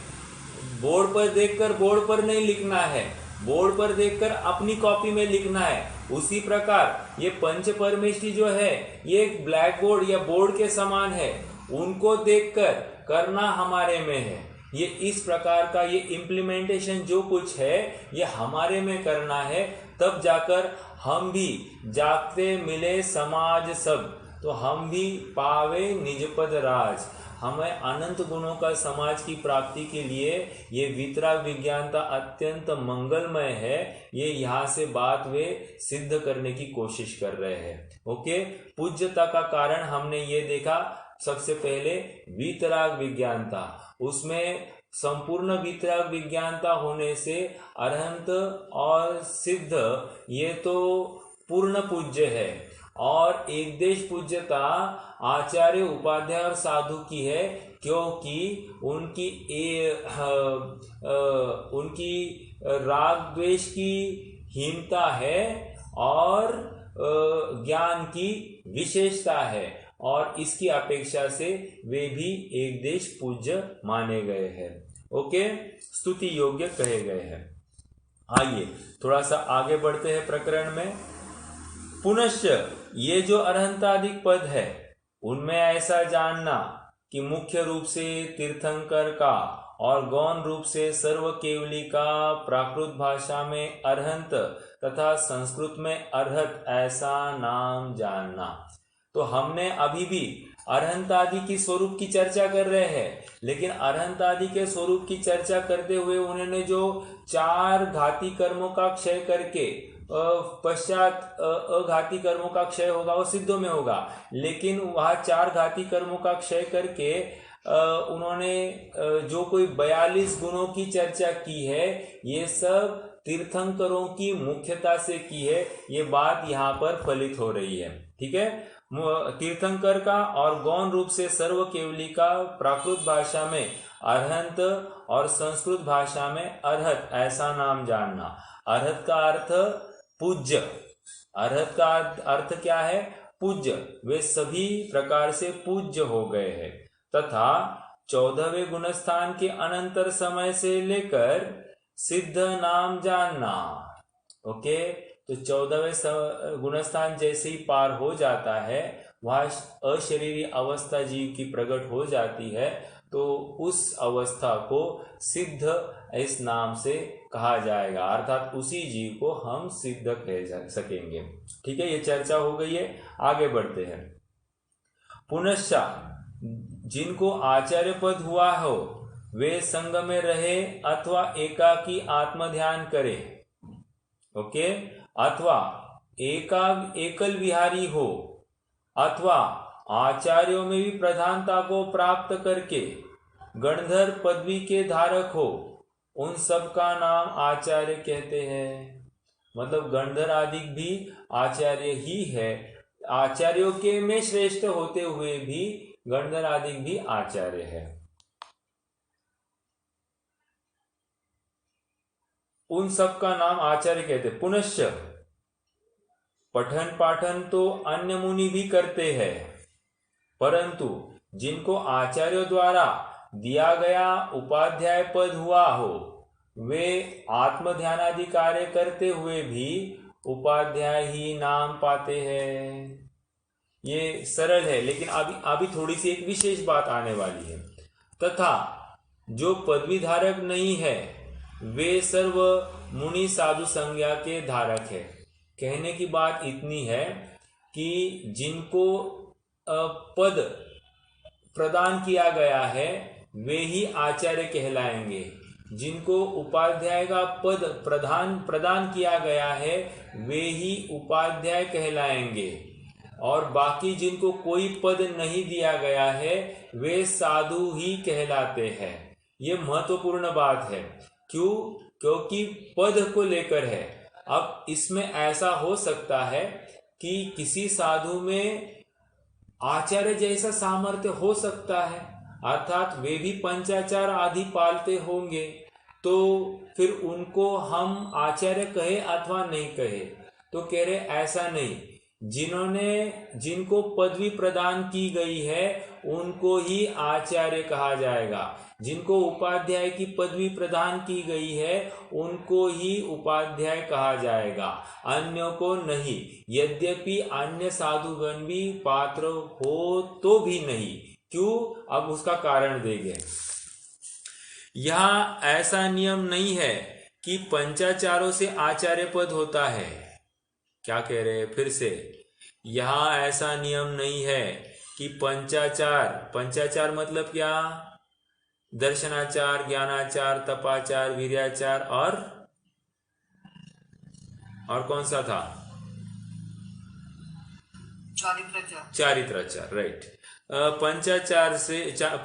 बोर्ड पर देखकर बोर्ड पर नहीं लिखना है, बोर्ड पर देखकर अपनी कॉपी में लिखना है। उसी प्रकार ये पंच परमेष्टि जो है, ये एक ब्लैक बोर्ड या बोर्ड के समान है, उनको देखकर करना हमारे में है। ये इस प्रकार का ये इम्प्लीमेंटेशन जो कुछ है, ये हमारे में करना है, तब जाकर हम भी जागते मिले समाज सब, तो हम भी पावे निजपद राज। हमें अनंत गुणों का समाज की प्राप्ति के लिए ये वीतराग विज्ञानता अत्यंत मंगलमय है। ये यहाँ से बात वे सिद्ध करने की कोशिश कर रहे हैं। ओके, पूज्यता का कारण हमने ये देखा। सबसे पहले वीतराग विज्ञानता, उसमें संपूर्ण वीतराग विज्ञानता होने से अरहंत और सिद्ध ये तो पूर्ण पूज्य है। और एक देश पूज्यता आचार्य, उपाध्याय और साधु की है, क्योंकि उनकी राग द्वेष की हीनता है और ज्ञान की विशेषता है, और इसकी अपेक्षा से वे भी एक देश पूज्य माने गए हैं। ओके, स्तुति योग्य कहे गए हैं। आइए थोड़ा सा आगे बढ़ते हैं प्रकरण में। पुनश्च ये जो अरहंतादिक पद है, उनमें ऐसा जानना कि मुख्य रूप से तीर्थंकर का और गौण रूप से सर्व केवली का प्राकृत भाषा में अरहंत तथा संस्कृत में अरहत ऐसा नाम जानना। तो हमने अभी भी अरहंत आदि की स्वरूप की चर्चा कर रहे हैं, लेकिन अरहंत आदि के स्वरूप की चर्चा करते हुए उन्होंने जो 4 घाती कर्मों का क्षय करके पश्चात अघाती कर्मों का क्षय होगा, वो सिद्धों में होगा, लेकिन वह 4 घाती कर्मों का क्षय करके उन्होंने जो कोई 42 गुणों की चर्चा की है, ये सब तीर्थंकरों की मुख्यता से की है। ये बात यहाँ पर फलित हो रही है। ठीक है, तीर्थंकर का और गौण रूप से सर्व केवली का प्राकृत भाषा में अरहंत और संस्कृत भाषा में अरहत ऐसा नाम जानना। अरहत का अर्थ पूज्य, अरहत का अर्थ क्या है? पूज्य, वे सभी प्रकार से पूज्य हो गए हैं। तथा 14वें गुणस्थान के अनंतर समय से लेकर सिद्ध नाम जानना। ओके, तो 14वें गुणस्थान जैसे ही पार हो जाता है, वह अशरीरी अवस्था जीव की प्रकट हो जाती है, तो उस अवस्था को सिद्ध इस नाम से कहा जाएगा, अर्थात उसी जीव को हम सिद्ध कह सकेंगे। ठीक है, ये चर्चा हो गई है। आगे बढ़ते हैं। पुनश्च जिनको आचार्य पद हुआ हो, वे संग में रहे अथवा एकाकी आत्मध्यान करे। ओके, अथवा एकल विहारी हो, अथवा आचार्यों में भी प्रधानता को प्राप्त करके गणधर पदवी के धारक हो, उन सब का नाम आचार्य कहते हैं। मतलब गणधर आदि भी आचार्य ही है, आचार्यों के में श्रेष्ठ होते हुए भी गणधर आदि भी आचार्य है। उन सब का नाम आचार्य कहते। पुनश्च पठन पाठन तो अन्य मुनि भी करते हैं, परंतु जिनको आचार्यों द्वारा दिया गया उपाध्याय पद हुआ हो, वे आत्म ध्यानादि कार्य करते हुए भी उपाध्याय ही नाम पाते हैं। ये सरल है, लेकिन अभी थोड़ी सी एक विशेष बात आने वाली है। तथा जो पदवी धारक नहीं है, वे सर्व मुनि साधु संज्ञा के धारक है। कहने की बात इतनी है कि जिनको पद प्रदान किया गया है, वे ही आचार्य कहलाएंगे। जिनको उपाध्याय का पद प्रदान किया गया है, वे ही उपाध्याय कहलाएंगे। और बाकी जिनको कोई पद नहीं दिया गया है, वे साधु ही कहलाते हैं। ये महत्वपूर्ण बात है। क्यों? क्योंकि पद को लेकर है। अब इसमें ऐसा हो सकता है कि किसी साधु में आचार्य जैसा सामर्थ्य हो सकता है, अर्थात वे भी पंचाचार आदि पालते होंगे, तो फिर उनको हम आचार्य कहे अथवा नहीं कहे। तो कह रहे ऐसा नहीं, जिनको पदवी प्रदान की गई है उनको ही आचार्य कहा जाएगा। जिनको उपाध्याय की पदवी प्रदान की गई है उनको ही उपाध्याय कहा जाएगा, अन्यों को नहीं। यद्यपि अन्य साधुगण भी पात्र हो तो भी नहीं। क्यों? अब उसका कारण देंगे। यहाँ ऐसा नियम नहीं है कि पंचाचारों से आचार्य पद होता है। क्या कह रहे हैं? फिर से, यहाँ ऐसा नियम नहीं है कि पंचाचार मतलब क्या? दर्शनाचार, ज्ञानाचार, तपाचार, वीर्याचार और कौन सा था? चारित्राचार, राइट।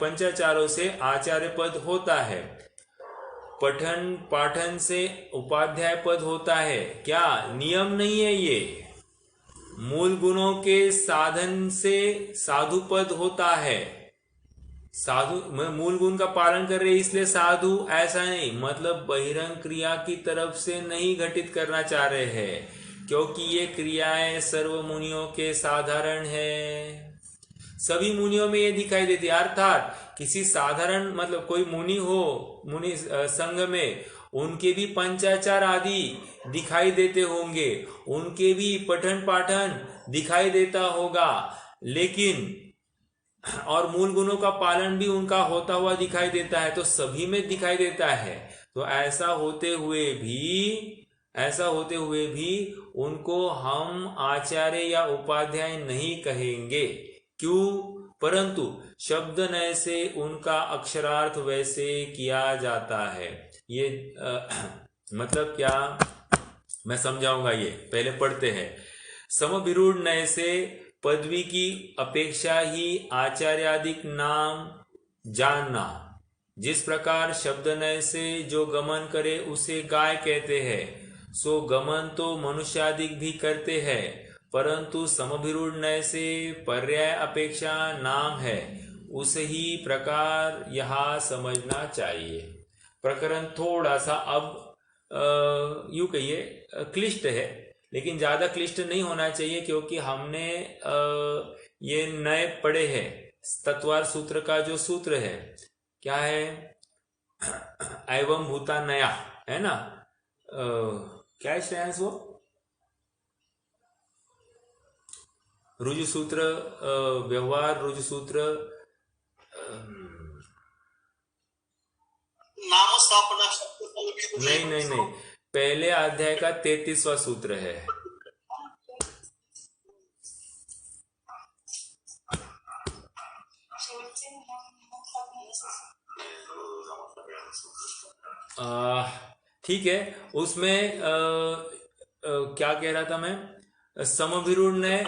पंचाचारों से आचार्य पद होता है। पठन पाठन से उपाध्याय पद होता है। क्या? नियम नहीं है ये। मूल गुणों के साधन से साधु पद होता है। साधु मूल गुण का पालन कर रहे इसलिए साधु, ऐसा नहीं। मतलब बहिरंग क्रिया की तरफ से नहीं घटित करना चाह रहे हैं, क्योंकि ये क्रियाएं सर्व मुनियों के साधारण है। सभी मुनियों में ये दिखाई देती है। अर्थात किसी साधारण, मतलब कोई मुनि हो, मुनि संघ में, उनके भी पंचाचार आदि दिखाई देते होंगे, उनके भी पठन पाठन दिखाई देता होगा, लेकिन और मूल गुणों का पालन भी उनका होता हुआ दिखाई देता है। तो सभी में दिखाई देता है। तो ऐसा होते हुए भी उनको हम आचार्य या उपाध्याय नहीं कहेंगे। क्यों? परंतु शब्द नय से उनका अक्षरार्थ वैसे किया जाता है। ये मतलब क्या, मैं समझाऊंगा। ये पहले पढ़ते हैं। समभिरूढ़ नय से पदवी की अपेक्षा ही आचार्यादिक नाम जानना। जिस प्रकार शब्द नय से जो गमन करे उसे गाय कहते हैं, सो गमन तो मनुष्यादिक भी करते हैं, परंतु समभिरूढ़ नय से पर्याय अपेक्षा नाम है। उस ही प्रकार यहाँ समझना चाहिए। प्रकरण थोड़ा सा अब यूं कहिए क्लिष्ट है, लेकिन ज्यादा क्लिष्ट नहीं होना चाहिए, क्योंकि हमने ये नए पढ़े हैं। तत्वार सूत्र का जो सूत्र है, क्या है? एवं भूता नया, है ना? क्या है श्रेयांश वो? रुजु सूत्र, व्यवहार रुजु सूत्र, नाम स्थापना। नहीं, पहले अध्याय का 33वां सूत्र है। ठीक है, उसमें क्या कह रहा था मैं? समभिरूढ़ नय,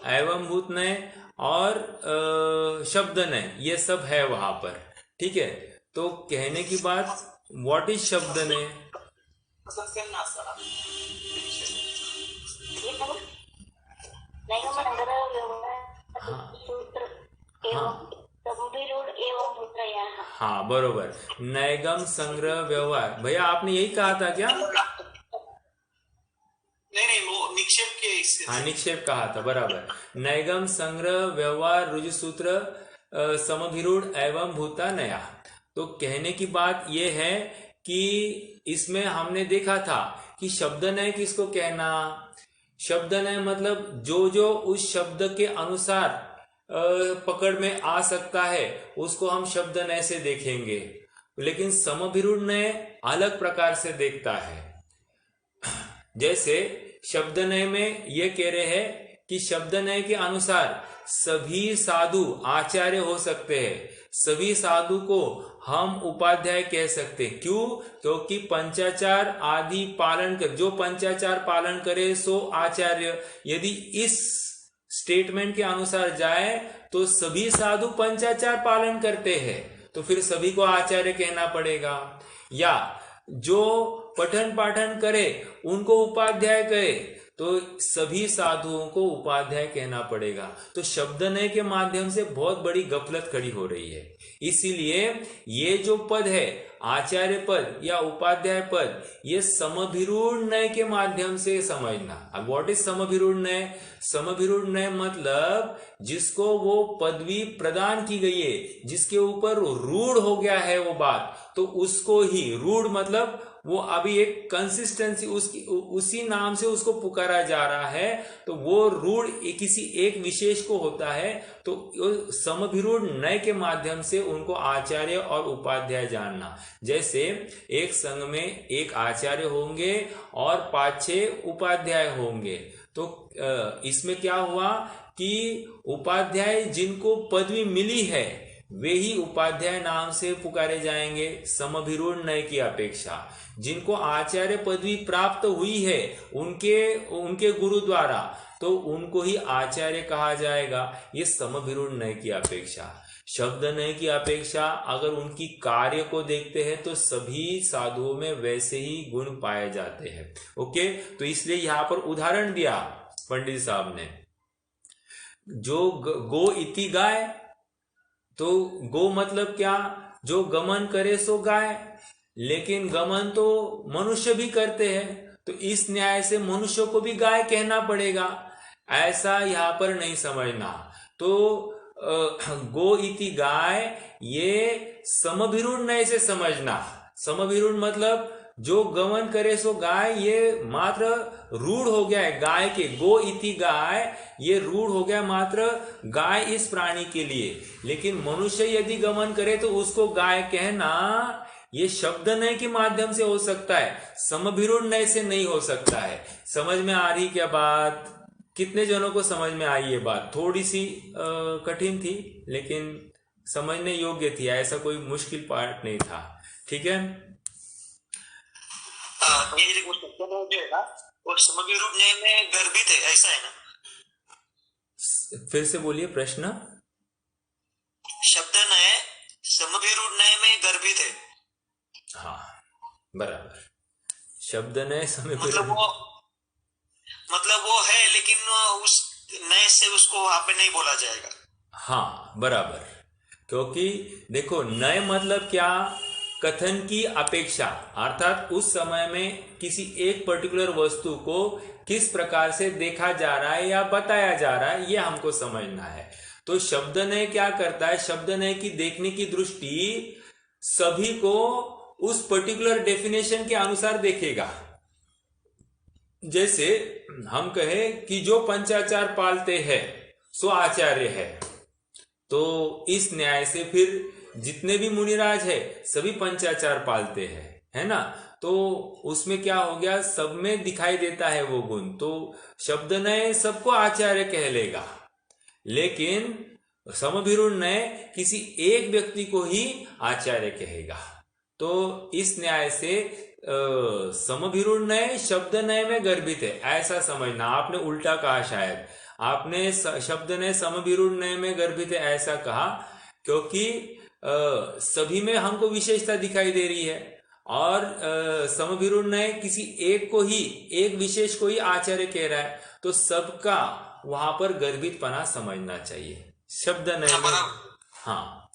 एवं भूत नय और शब्द नय, ये सब है वहां पर। ठीक है, तो कहने की बात, व्हाट इज शब्द नय? हाँ बरोबर, नैगम संग्रह व्यवहार। भैया आपने यही कहा था क्या? निक्षेप के इससे हाँ, निक्षेप कहा था, बराबर। नैगम संग्रह व्यवहार रुजुसूत्र समभिरूढ़ एवं भूता नया। तो कहने की बात यह है कि इसमें हमने देखा था कि शब्द नय किसको कहना। शब्द नय मतलब जो जो उस शब्द के अनुसार पकड़ में आ सकता है उसको हम शब्द नय से देखेंगे, लेकिन समभिरूढ़ नय अलग प्रकार से देखता है। जैसे शब्द नय में ये कह रहे हैं कि शब्द नय के अनुसार सभी साधु आचार्य हो सकते हैं, सभी साधु को हम उपाध्याय कह सकते। क्यों? क्योंकि पंचाचार आदि पालन कर, जो पंचाचार पालन करे सो आचार्य। यदि इस स्टेटमेंट के अनुसार जाए तो सभी साधु पंचाचार पालन करते हैं, तो फिर सभी को आचार्य कहना पड़ेगा। या जो पठन पाठन करे उनको उपाध्याय कहे, तो सभी साधुओं को उपाध्याय कहना पड़ेगा। तो शब्द नय के माध्यम से बहुत बड़ी गफलत खड़ी हो रही है। इसीलिए ये जो पद है आचार्य पद या उपाध्याय पद, ये समभिरूढ़ नय के माध्यम से समझना। अब व्हाट इज समभिरूढ़ नय? समभिरूढ़ नय मतलब जिसको वो पदवी प्रदान की गई है, जिसके ऊपर रूढ़ हो गया है वो बात, तो उसको ही, रूढ़ मतलब वो अभी एक कंसिस्टेंसी उसकी, उसी नाम से उसको पुकारा जा रहा है, तो वो रूढ़ किसी एक विशेष को होता है। तो समभिरूढ़ नय के माध्यम से उनको आचार्य और उपाध्याय जानना। जैसे एक संघ में एक आचार्य होंगे और 5-6 उपाध्याय होंगे, तो इसमें क्या हुआ कि उपाध्याय जिनको पदवी मिली है वे ही उपाध्याय नाम से पुकारे जाएंगे समभिरूढ़ नय की अपेक्षा। जिनको आचार्य पदवी प्राप्त हुई है उनके गुरु द्वारा, तो उनको ही आचार्य कहा जाएगा, ये समभिरूढ़ नय की अपेक्षा। शब्द नय की अपेक्षा अगर उनकी कार्य को देखते हैं तो सभी साधुओं में वैसे ही गुण पाए जाते हैं। ओके, तो इसलिए यहां पर उदाहरण दिया पंडित साहब ने, जो गो इति गाय, तो गो मतलब क्या? जो गमन करे सो गाय। लेकिन गमन तो मनुष्य भी करते हैं, तो इस न्याय से मनुष्य को भी गाय कहना पड़ेगा, ऐसा यहां पर नहीं समझना। तो गो इति गाय ये समभिरूढ़ नय से समझना। समभिरूढ़ मतलब जो गमन करे सो गाय, ये मात्र रूढ़ हो गया है गाय के। गो इति गाय ये रूढ़ हो गया मात्र गाय इस प्राणी के लिए। लेकिन मनुष्य यदि गमन करे तो उसको गाय कहना ये शब्द नय के माध्यम से हो सकता है, समभिरूढ़ नय से नहीं हो सकता है। समझ में आ रही क्या बात? कितने जनों को समझ में आई ये बात? थोड़ी सी कठिन थी लेकिन समझने योग्य थी, ऐसा कोई मुश्किल पार्ट नहीं था। ठीक है, ये जो शब्द है ना वो समभिरूढ़ नय में गर्भित है, ऐसा है ना? फिर से बोलिए प्रश्न। शब्द नय समभिरूढ़ नय में गर्भित है। हाँ, बराबर। शब्द नय मतलब वो है, लेकिन उस नय से उसको वहां पे नहीं बोला जाएगा। हाँ, बराबर। क्योंकि देखो, नय मतलब क्या? कथन की अपेक्षा, अर्थात उस समय में किसी एक पर्टिकुलर वस्तु को किस प्रकार से देखा जा रहा है या बताया जा रहा है, यह हमको समझना है। तो शब्द नय क्या करता है? शब्द नय की देखने की दृष्टि सभी को उस पर्टिकुलर डेफिनेशन के अनुसार देखेगा। जैसे हम कहें कि जो पंचाचार पालते हैं सो आचार्य है, तो इस न्याय से फिर जितने भी मुनिराज है सभी पंचाचार पालते हैं, है ना? तो उसमें क्या हो गया? सब में दिखाई देता है वो गुण, तो शब्द नय सबको आचार्य कह लेगा। लेकिन समभिरूढ़ नय किसी एक व्यक्ति को ही आचार्य कहेगा। तो इस न्याय से समभिरूढ़ नय शब्द नय में गर्भित है, ऐसा समझना। आपने उल्टा कहा, शायद आपने शब्द नय समभिरूढ़ नय में गर्भित है ऐसा कहा, क्योंकि सभी में हमको विशेषता दिखाई दे रही है और समभिरूढ़ नय किसी एक को ही, एक विशेष को ही आचार्य कह रहा है, तो सबका वहां पर गर्भितपना समझना चाहिए शब्द नय में। हाँ,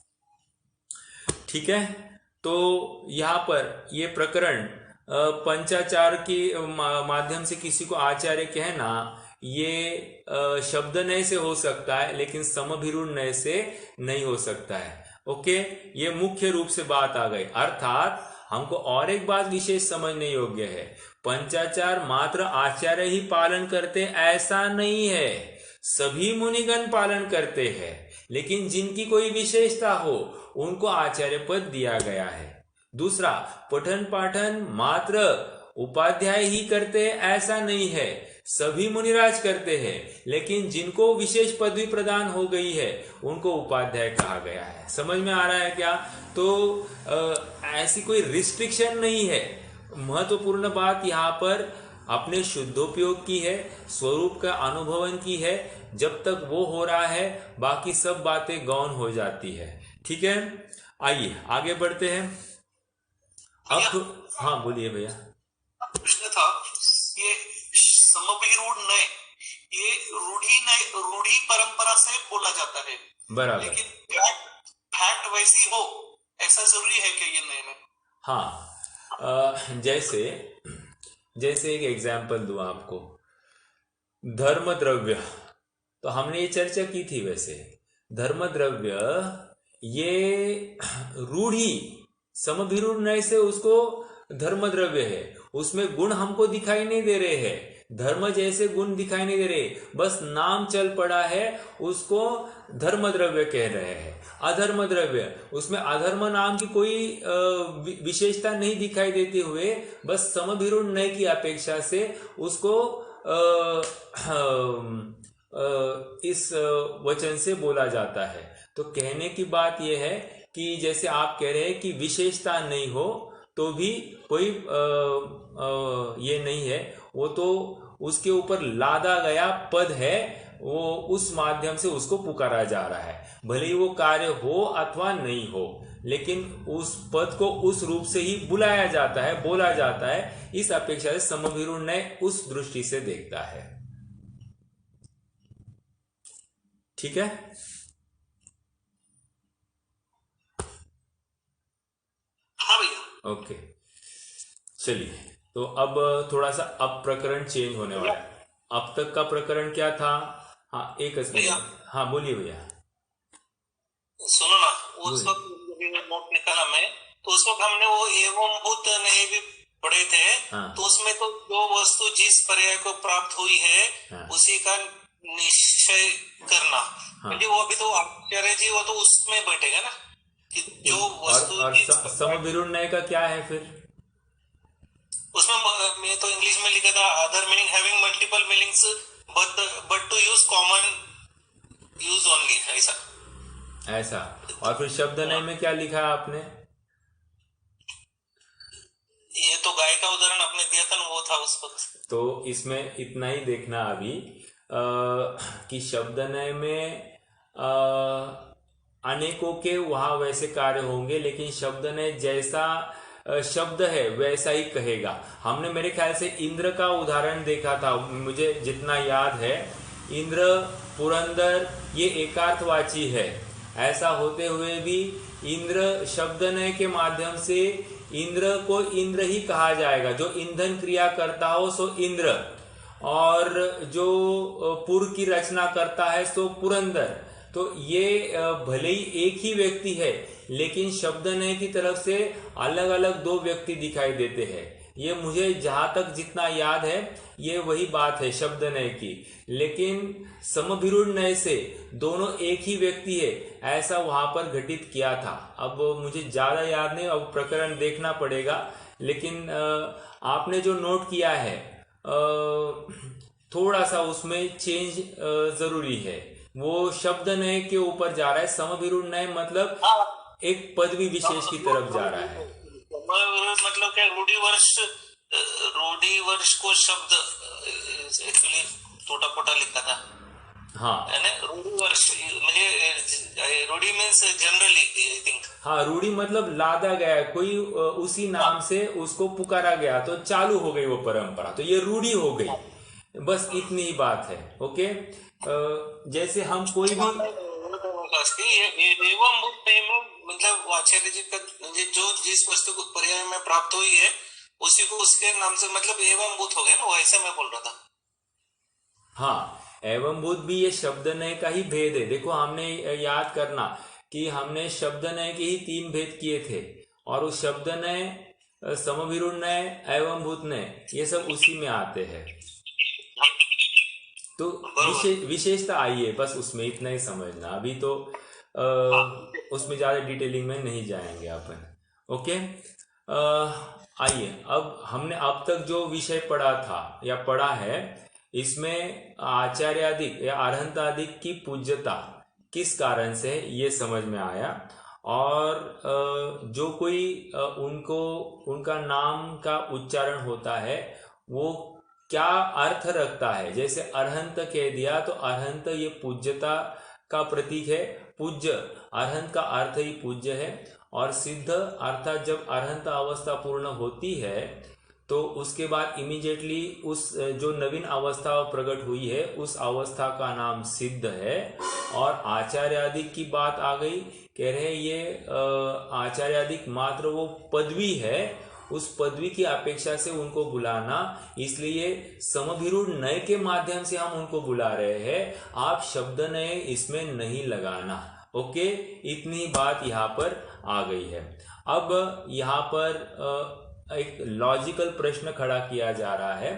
ठीक है। तो यहाँ पर ये प्रकरण पंचाचार की माध्यम से किसी को आचार्य कहना, ये शब्दनय से हो सकता है लेकिन समभिरुणनय से नहीं हो सकता है। ओके, ये मुख्य रूप से बात आ गई। अर्थात हमको और एक बात विशेष समझने योग्य है, पंचाचार मात्र आचार्य ही पालन करते ऐसा नहीं है, सभी मुनिगण पालन करते हैं, लेकिन जिनकी कोई विशेषता हो उनको आचार्य पद दिया गया है। दूसरा, पठन पाठन मात्र उपाध्याय ही करते ऐसा नहीं है, सभी मुनिराज करते हैं, लेकिन जिनको विशेष पदवी प्रदान हो गई है उनको उपाध्याय कहा गया है। समझ में आ रहा है क्या? तो ऐसी कोई रिस्ट्रिक्शन नहीं है। महत्वपूर्ण बात यहाँ पर अपने शुद्धोपयोग की है, स्वरूप का अनुभवन की है। जब तक वो हो रहा है बाकी सब बातें गौण हो जाती है। ठीक है, आइए आगे बढ़ते हैं। अब हाँ बोलिए भैया। प्रश्न था ये समभिरूढ़ नय, ये रूढ़ी परंपरा से बोला जाता है, बराबर, लेकिन फैक्ट वैसी हो ऐसा जरूरी है कि ये नय में? हाँ, जैसे एक एग्जाम्पल दूं आपको, धर्म द्रव्य, तो हमने ये चर्चा की थी। वैसे धर्म द्रव्य ये रूढ़ी समभिरूढ़ नय से उसको धर्म द्रव्य है, उसमें गुण हमको दिखाई नहीं दे रहे हैं, धर्म जैसे गुण दिखाई नहीं दे रहे, बस नाम चल पड़ा है, उसको धर्म द्रव्य कह रहे हैं। अधर्म द्रव्य, उसमें अधर्म नाम की कोई विशेषता नहीं दिखाई देते हुए बस समभिरूढ़ नय की अपेक्षा से उसको इस वचन से बोला जाता है। तो कहने की बात यह है कि जैसे आप कह रहे हैं कि विशेषता नहीं हो तो भी कोई ये नहीं है, वो तो उसके ऊपर लादा गया पद है, वो उस माध्यम से उसको पुकारा जा रहा है, भले ही वो कार्य हो अथवा नहीं हो, लेकिन उस पद को उस रूप से ही बुलाया जाता है, बोला जाता है। इस अपेक्षा से समभिरूढ़ नय उस दृष्टि से देखता है। ठीक है, हाँ भैया। ओके, चलिए, तो अब थोड़ा सा अब प्रकरण चेंज होने वाला है। अब तक का प्रकरण क्या था? हाँ, एक मिनट, हाँ बोलिए भैया। सुनो ना, उस वक्त नोट निकाला मैं, तो उस वक्त हमने वो एवं भूत नय भी पढ़े थे। हाँ, तो उसमें तो जो वस्तु जिस पर्याय को प्राप्त हुई है, हाँ, उसी का निश्चय करना, हाँ, वो अभी तो आचार्य जी वो तो उसमें बैठेगा ना कि जो वस्तु और समभिरूढ़ नय का क्या है फिर? उसमें मैं तो इंग्लिश में लिखा था, other meaning having multiple meanings but to use common use only, ऐसा। और फिर शब्द नय में क्या लिखा है आपने? ये तो गाय का उदाहरण आपने दिया था ना, वो था उस वक्त। तो इसमें इतना ही देखना अभी कि शब्द नय में अनेकों के वहां वैसे कार्य होंगे, लेकिन शब्द नय जैसा शब्द है वैसा ही कहेगा। हमने मेरे ख्याल से इंद्र का उदाहरण देखा था, मुझे जितना याद है, इंद्र, पुरंदर ये एकार्थवाची है। ऐसा होते हुए भी इंद्र शब्द नय के माध्यम से इंद्र को इंद्र ही कहा जाएगा। जो ईंधन क्रिया करता हो सो इंद्र, और जो पुर की रचना करता है सो पुरंदर। तो ये भले ही एक ही व्यक्ति है, लेकिन शब्द नय की तरफ से अलग अलग दो व्यक्ति दिखाई देते हैं। ये मुझे जहां तक जितना याद है ये वही बात है शब्द नय की, लेकिन समभिरूढ़ नय से दोनों एक ही व्यक्ति है, ऐसा वहां पर घटित किया था। अब मुझे ज्यादा याद नहीं, अब प्रकरण देखना पड़ेगा, लेकिन आपने जो नोट किया है थोड़ा सा उसमें चेंज जरूरी है। वो शब्द नय के ऊपर जा रहा है, समभिरूढ़ नय मतलब एक पदवी विशेष की तरफ जा रहा है। मतलब क्या रूढ़ी वर्ष को शब्द एक्चुअली टोटा पोटा लिखा था। हाँ, रूढ़ी वर्ष मुझे रूढ़ी मीन्स जनरली आई थिंक। हाँ, रूढ़ी मतलब लादा गया, कोई उसी नाम से उसको पुकारा गया तो चालू हो गई वो परंपरा, तो ये रूढ़ी हो गई। बस इतनी ही बात है। ओके, जैसे हम कोई भी एवं मतलब आचार्य जी का जो जिस वस्तु को पर्याय में प्राप्त हुई है उसी को उसके नाम से मतलब एवं भूत हो गया ना, वैसे मैं बोल रहा था। हाँ, एवं भूत भी ये शब्द नय का ही भेद है। देखो हमने याद करना कि हमने शब्द नय के ही 3 भेद किए थे, और उस शब्द नय, समभिरुन्नय, एवं भूत नय, ये सब उसी में आते हैं। तो विशेषता आई है, बस उसमें इतना ही समझना। अभी तो उसमें ज्यादा डिटेलिंग में नहीं जाएंगे अपन। ओके, आइए अब हमने अब तक जो विषय पढ़ा था या पढ़ा है, इसमें आचार्यादिक या अरहंतादिक की पूज्यता किस कारण से ये समझ में आया, और जो कोई उनका नाम का उच्चारण होता है वो क्या अर्थ रखता है। जैसे अरहंत कह दिया तो अरहंत ये पूज्यता का प्रतीक है। पूज्य, अरहंत का अर्थ ही पूज्य है। और सिद्ध अर्थात जब अरहंत अवस्था पूर्ण होती है तो उसके बाद इमीडिएटली उस जो नवीन अवस्था प्रकट हुई है उस अवस्था का नाम सिद्ध है। और आचार्यादिक की बात आ गई, कह रहे ये आचार्यादिक मात्र वो पदवी है, उस पदवी की अपेक्षा से उनको बुलाना, इसलिए समभिरुड नय के माध्यम से हम उनको बुला रहे हैं, आप शब्द नय इसमें नहीं लगाना। ओके, इतनी बात यहाँ पर आ गई है। अब यहाँ पर एक लॉजिकल प्रश्न खड़ा किया जा रहा है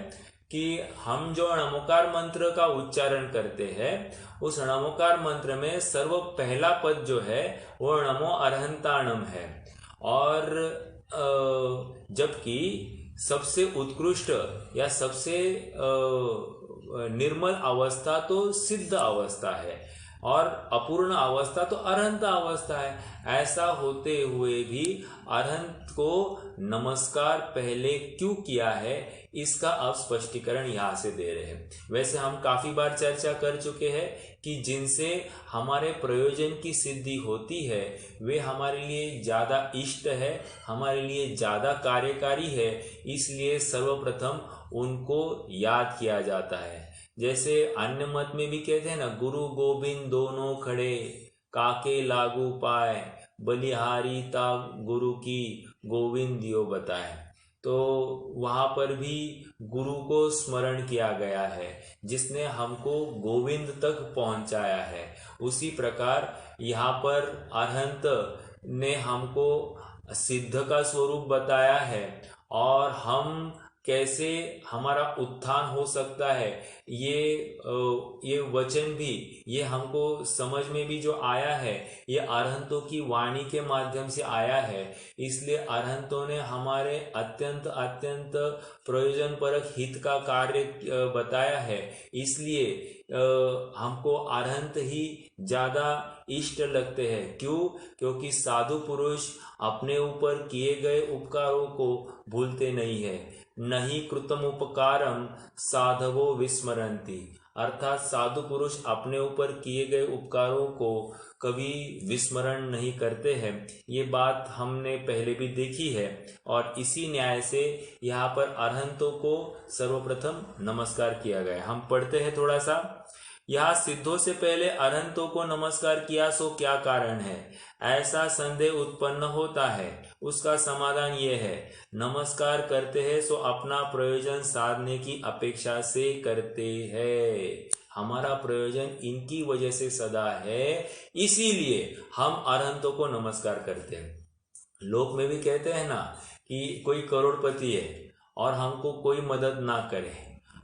कि हम जो नमोकार मंत्र का उच्चारण करते हैं उस नमोकार मंत्र में सर्व पहला पद जो है वो नमो अरहंताणम है, और जबकि सबसे उत्कृष्ट या सबसे निर्मल अवस्था तो सिद्ध अवस्था है और अपूर्ण अवस्था तो अरहंत अवस्था है। ऐसा होते हुए भी अरहंत को नमस्कार पहले क्यों किया है, इसका अब स्पष्टीकरण यहाँ से दे रहे हैं। वैसे हम काफी बार चर्चा कर चुके हैं कि जिनसे हमारे प्रयोजन की सिद्धि होती है वे हमारे लिए ज्यादा इष्ट है, हमारे लिए ज्यादा कार्यकारी है, इसलिए सर्वप्रथम उनको याद किया जाता है। जैसे अन्य मत में भी कहते हैं ना, गुरु गोविंद दोनों खड़े, काके लागू पाए, बलिहारी ता गुरु की गोविंद दियो बताए। तो वहां पर भी गुरु को स्मरण किया गया है जिसने हमको गोविंद तक पहुंचाया है। उसी प्रकार यहाँ पर अरहंत ने हमको सिद्ध का स्वरूप बताया है, और हम कैसे हमारा उत्थान हो सकता है ये वचन भी, ये हमको समझ में भी जो आया है ये अरहंतों की वाणी के माध्यम से आया है। इसलिए अरहंतों ने हमारे अत्यंत अत्यंत प्रयोजन परक हित का कार्य बताया है, इसलिए हमको अरहंत ही ज्यादा इष्ट लगते हैं। क्यों? क्योंकि साधु पुरुष अपने ऊपर किए गए उपकारों को भूलते नहीं है। नहीं कृतम उपकारम साधवो विस्मरंती, अर्थात साधु पुरुष अपने ऊपर किए गए उपकारों को कभी विस्मरण नहीं करते हैं। ये बात हमने पहले भी देखी है, और इसी न्याय से यहाँ पर अरहंतों को सर्वप्रथम नमस्कार किया गया। हम पढ़ते हैं थोड़ा सा। यहाँ सिद्धों से पहले अरहंतों को नमस्कार किया, सो क्या कारण है? ऐसा संदेह उत्पन्न होता है। उसका समाधान ये है, नमस्कार करते हैं सो अपना प्रयोजन साधने की अपेक्षा से करते हैं। हमारा प्रयोजन इनकी वजह से सदा है, इसीलिए हम अरहंतों को नमस्कार करते हैं। लोक में भी कहते हैं ना कि कोई करोड़पति है और हमको कोई मदद ना करे,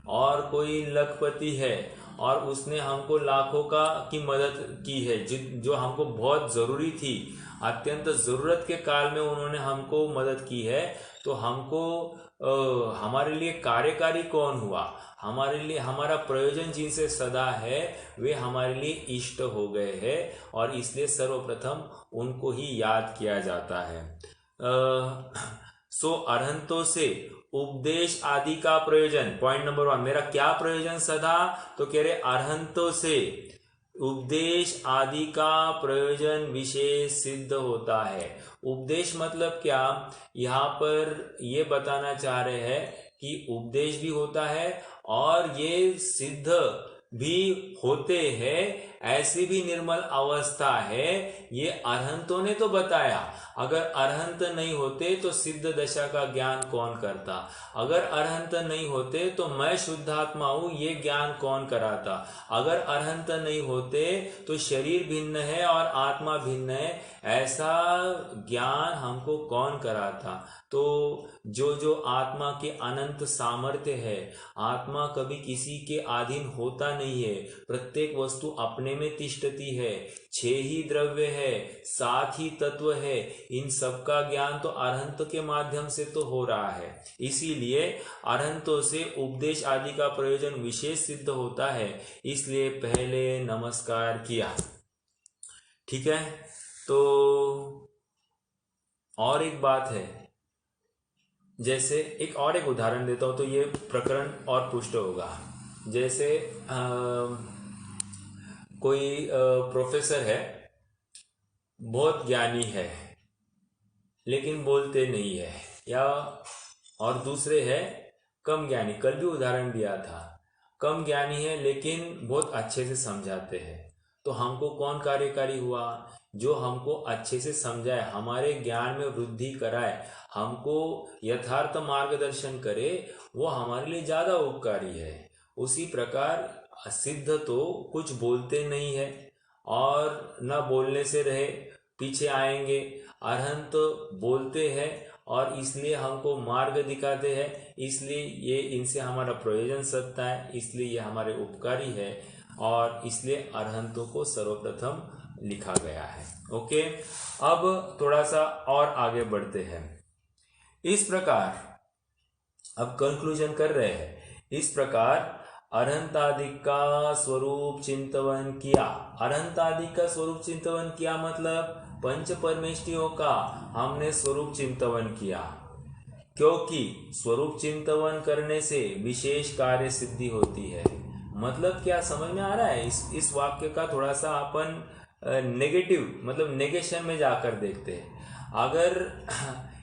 और कोई लखपति है और उसने हमको लाखों की मदद की है, जो हमको बहुत जरूरी थी, अत्यंत जरूरत के काल में उन्होंने हमको मदद की है, तो हमको हमारे लिए कार्यकारी कौन हुआ? हमारे लिए हमारा प्रयोजन जिनसे सदा है वे हमारे लिए इष्ट हो गए हैं, और इसलिए सर्वप्रथम उनको ही याद किया जाता है। सो अरहंतों से उपदेश आदि का प्रयोजन, पॉइंट नंबर 1, मेरा क्या प्रयोजन सदा? तो कह रहे अरहंतों से उपदेश आदि का प्रयोजन विशेष सिद्ध होता है। उपदेश मतलब क्या? यहाँ पर ये बताना चाह रहे हैं कि उपदेश भी होता है और ये सिद्ध भी होते हैं, ऐसी भी निर्मल अवस्था है, ये अरहंतों ने तो बताया। अगर अरहंत नहीं होते तो सिद्ध दशा का ज्ञान कौन करता? अगर अरहंत नहीं होते तो मैं शुद्धात्मा हूं ये ज्ञान कौन कराता? अगर अरहंत नहीं होते तो शरीर भिन्न है और आत्मा भिन्न है, ऐसा ज्ञान हमको कौन कराता? तो जो आत्मा के अनंत सामर्थ्य है, आत्मा कभी किसी के अधीन होता नहीं है, प्रत्येक वस्तु अपने में तिष्ठती है, 6 ही द्रव्य है, 7 ही तत्व है, इन सब का ज्ञान तो अरहंत के माध्यम से तो हो रहा है। इसीलिए अरहंतों से उपदेश आदि का प्रयोजन विशेष सिद्ध होता है, इसलिए पहले नमस्कार किया। ठीक है, तो और एक बात है, जैसे एक उदाहरण देता हूं तो ये प्रकरण और पुष्ट होगा। जैसे कोई प्रोफेसर है, बहुत ज्ञानी है लेकिन बोलते नहीं है, या और दूसरे है कम ज्ञानी, कल भी उदाहरण दिया था, कम ज्ञानी है लेकिन बहुत अच्छे से समझाते हैं। तो हमको कौन कार्यकारी हुआ? जो हमको अच्छे से समझाए, हमारे ज्ञान में वृद्धि कराए, हमको यथार्थ मार्गदर्शन करे, वो हमारे लिए ज्यादा उपकारी है। उसी प्रकार सिद्ध तो कुछ बोलते नहीं है और न बोलने से रहे, पीछे आएंगे। अरहंत बोलते हैं और इसलिए हमको मार्ग दिखाते हैं, इसलिए ये इनसे हमारा प्रयोजन सकता है, इसलिए ये हमारे उपकारी है, और इसलिए अरहंतों को सर्वप्रथम लिखा गया है। ओके, अब थोड़ा सा और आगे बढ़ते हैं। इस प्रकार अब कंक्लूजन कर रहे हैं। इस प्रकार अरहंतादि का स्वरूप चिंतन किया। अरहंतादि का स्वरूप चिंतन किया मतलब पंच परमेष्टियों का हमने स्वरूप चिंतन किया, क्योंकि स्वरूप चिंतन करने से विशेष कार्य सिद्धि होती है। मतलब क्या समझ में आ रहा है? इस वाक्य का थोड़ा सा अपन नेगेटिव मतलब नेगेशन में जाकर देखते हैं। अगर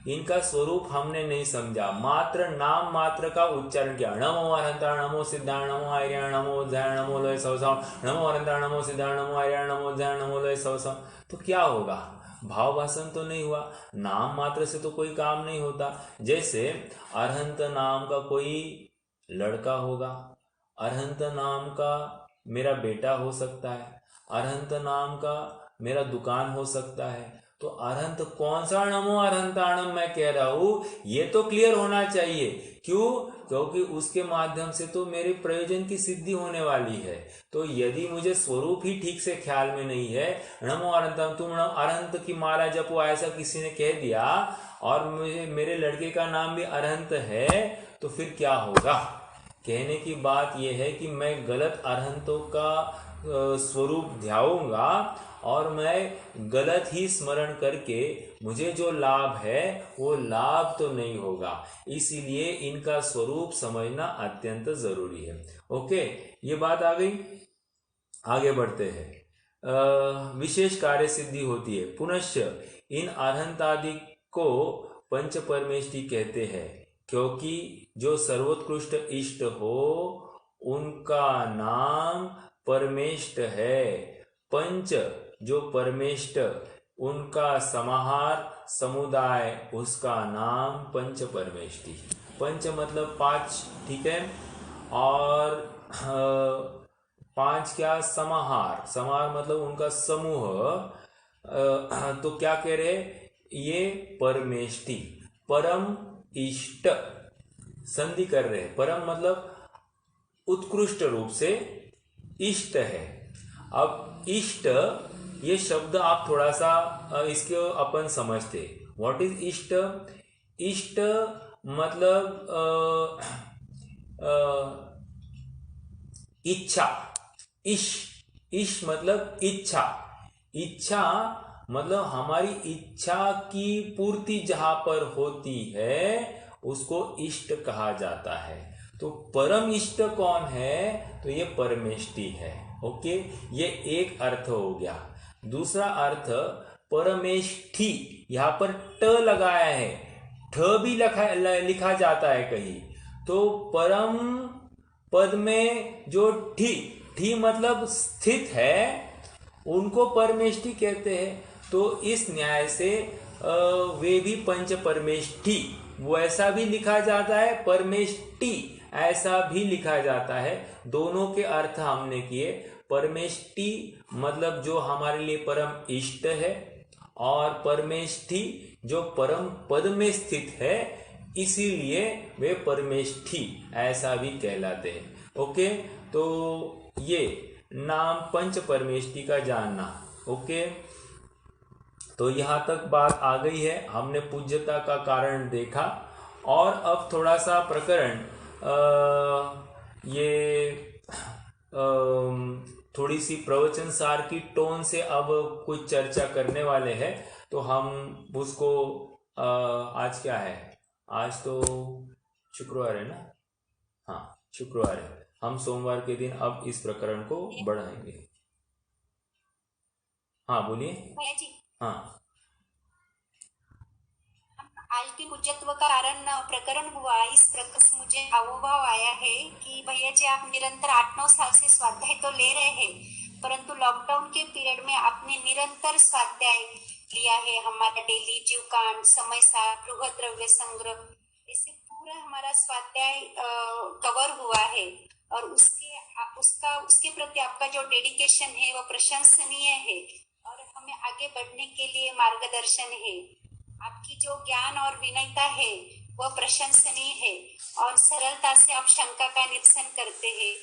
इनका स्वरूप हमने नहीं समझा, मात्र नाम मात्र का उच्चारण किया, नमो अरहंताण नमो सिद्धाण नमो आर्याण नमो ध्यान नमो लय सवसाम, नमो अरहंताण नमो सिद्धाण नमो आर्याण नमो ध्यान नमो लय सवसाम, तो क्या होगा? भाव भाषण तो नहीं हुआ, नाम मात्र से तो कोई काम नहीं होता। जैसे अरहंत नाम का कोई लड़का होगा, अरहंत नाम का मेरा बेटा हो सकता है, अरहंत नाम का मेरा दुकान हो सकता है। तो अरहंत कौन सा नमो अरहंताणम मैं कह रहा हूं, ये तो क्लियर होना चाहिए। क्यों? क्योंकि उसके माध्यम से तो मेरे प्रयोजन की सिद्धि होने वाली है। तो यदि मुझे स्वरूप ही ठीक से ख्याल में नहीं है, नमो अरहंतम तुम अरहंत की माला जपो ऐसा किसी ने कह दिया और मुझे मेरे लड़के का नाम भी अरहंत है, तो फिर क्या होगा? कहने की बात यह है कि मैं गलत अरहंतों का स्वरूप ध्याऊंगा और मैं गलत ही स्मरण करके मुझे जो लाभ है वो लाभ तो नहीं होगा। इसीलिए इनका स्वरूप समझना अत्यंत जरूरी है। ओके, ये बात आ गई। आगे बढ़ते हैं। विशेष कार्य सिद्धि होती है। पुनश्च इन अरहंतादि को पंच परमेष्टि कहते हैं, क्योंकि जो सर्वोत्कृष्ट इष्ट हो उनका नाम परमेष्ट है। पंच जो परमेष्ट, उनका समाहार समुदाय, उसका नाम पंच परमेष्टि। पंच मतलब 5, ठीक है, और 5 क्या? समाहार। समाहार मतलब उनका समूह। तो क्या कह रहे? ये परमेष्टि, परम इष्ट, संधि कर रहे हैं। परम मतलब उत्कृष्ट रूप से इष्ट है। अब इष्ट ये शब्द आप थोड़ा सा इसके अपन समझते। व्हाट इज इष्ट? इष्ट मतलब इच्छा। इश मतलब इच्छा। इच्छा मतलब हमारी इच्छा की पूर्ति जहां पर होती है उसको इष्ट कहा जाता है। तो परम इष्ट कौन है? तो ये परमेष्टि है। ओके, ये एक अर्थ हो गया। दूसरा अर्थ परमेष्ठि, यहां पर ट लगाया है, ठ भी लिखा जाता है कहीं। तो परम पद में जो ठी, ठी मतलब स्थित है, उनको परमेष्ठी कहते हैं। तो इस न्याय से वे भी पंच परमेष्ठी वैसा भी लिखा जाता है, परमेष्ठी ऐसा भी लिखा जाता है। दोनों के अर्थ हमने किए। परमेष्ठी मतलब जो हमारे लिए परम इष्ट है, और परमेष्ठी जो परम पद में स्थित है, इसीलिए वे परमेष्ठी ऐसा भी कहलाते हैं। ओके, तो ये नाम पंच परमेष्ठी का जानना। ओके, तो यहाँ तक बात आ गई है। हमने पूज्यता का कारण देखा, और अब थोड़ा सा प्रकरण ये थोड़ी सी प्रवचन सार की टोन से अब कुछ चर्चा करने वाले हैं। तो हम उसको आज क्या है, आज तो शुक्रवार है ना, हाँ शुक्रवार है। हम सोमवार के दिन अब इस प्रकरण को बढ़ाएंगे। हाँ बोलिए। भैया जी, हाँ आज की पूज्यत्व का कारण प्रकरण हुआ, इस प्रकार से मुझे अनुभव आया है कि भैया जी आप निरंतर 8-9 साल से स्वाध्याय तो ले रहे हैं, परंतु लॉकडाउन के पीरियड में आपने निरंतर स्वाध्याय लिया है। हमारा डेली जीवकांड, समय सार, बृहद द्रव्य संग्रह, इससे पूरा हमारा स्वाध्याय कवर हुआ है। और उसके प्रति आपका जो डेडिकेशन है वो प्रशंसनीय है, और हमें आगे बढ़ने के लिए मार्गदर्शन है। आपकी जो ज्ञान और विनयता है वह प्रशंसनीय है, और सरलता से आप शंका का निरसन करते हैं।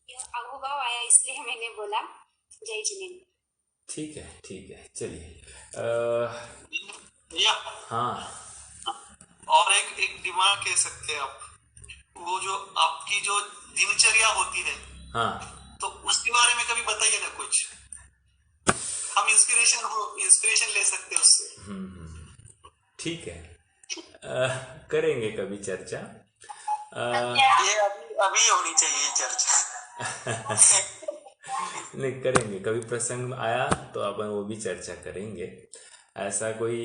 यह अनुभव आया, इसलिए मैंने बोला। जय जिनेन्द्र। ठीक है, ठीक है, चलिए। या हाँ और एक दिमाग कह सकते हैं आप, वो जो आपकी जो दिनचर्या होती है, हाँ तो उसके बारे में कभी बताइए ना कुछ, हम इंस्पिरेशन ले सकते हैं उससे। ठीक है, करेंगे कभी चर्चा। ये अभी होनी चाहिए चर्चा। नहीं, करेंगे कभी, प्रसंग आया तो अपन वो भी चर्चा करेंगे। ऐसा कोई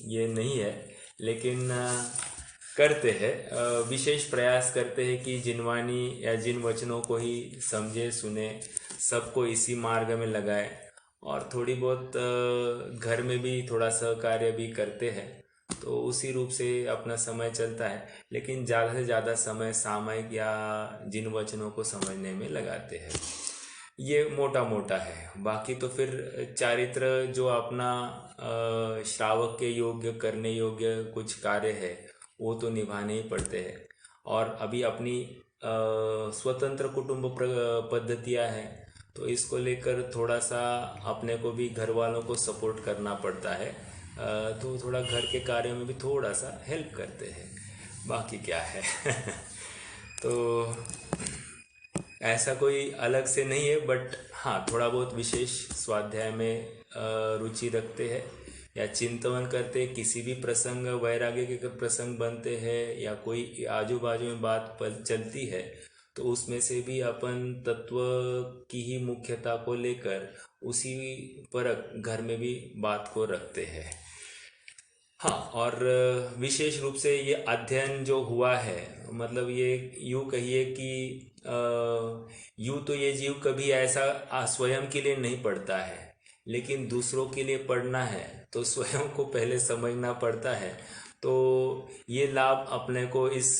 ये नहीं है, लेकिन करते हैं, विशेष प्रयास करते हैं कि जिनवाणी या जिन वचनों को ही समझे सुने, सबको इसी मार्ग में लगाए, और थोड़ी बहुत घर में भी थोड़ा सहकार्य भी करते हैं। तो उसी रूप से अपना समय चलता है, लेकिन ज़्यादा से ज़्यादा समय सामयिक या जिन वचनों को समझने में लगाते हैं। ये मोटा मोटा है। बाकी तो फिर चारित्र जो अपना श्रावक के योग्य, करने योग्य कुछ कार्य है, वो तो निभाने ही पड़ते हैं। और अभी अपनी स्वतंत्र कुटुंब पद्धतियाँ हैं, तो इसको लेकर थोड़ा सा अपने को भी घर वालों को सपोर्ट करना पड़ता है। तो थोड़ा घर के कार्यों में भी थोड़ा सा हेल्प करते हैं, बाकी क्या है। तो ऐसा कोई अलग से नहीं है, बट हाँ थोड़ा बहुत विशेष स्वाध्याय में रुचि रखते हैं, या चिंतन करते हैं। किसी भी प्रसंग, वैराग्य के प्रसंग बनते हैं, या कोई आजू बाजू में बात चलती है, तो उसमें से भी अपन तत्व की ही मुख्यता को लेकर उसी पर घर में भी बात को रखते हैं। हाँ, और विशेष रूप से ये अध्ययन जो हुआ है, मतलब ये यूँ कहिए कि यूँ तो ये जीव कभी ऐसा स्वयं के लिए नहीं पढ़ता है, लेकिन दूसरों के लिए पढ़ना है तो स्वयं को पहले समझना पड़ता है। तो ये लाभ अपने को इस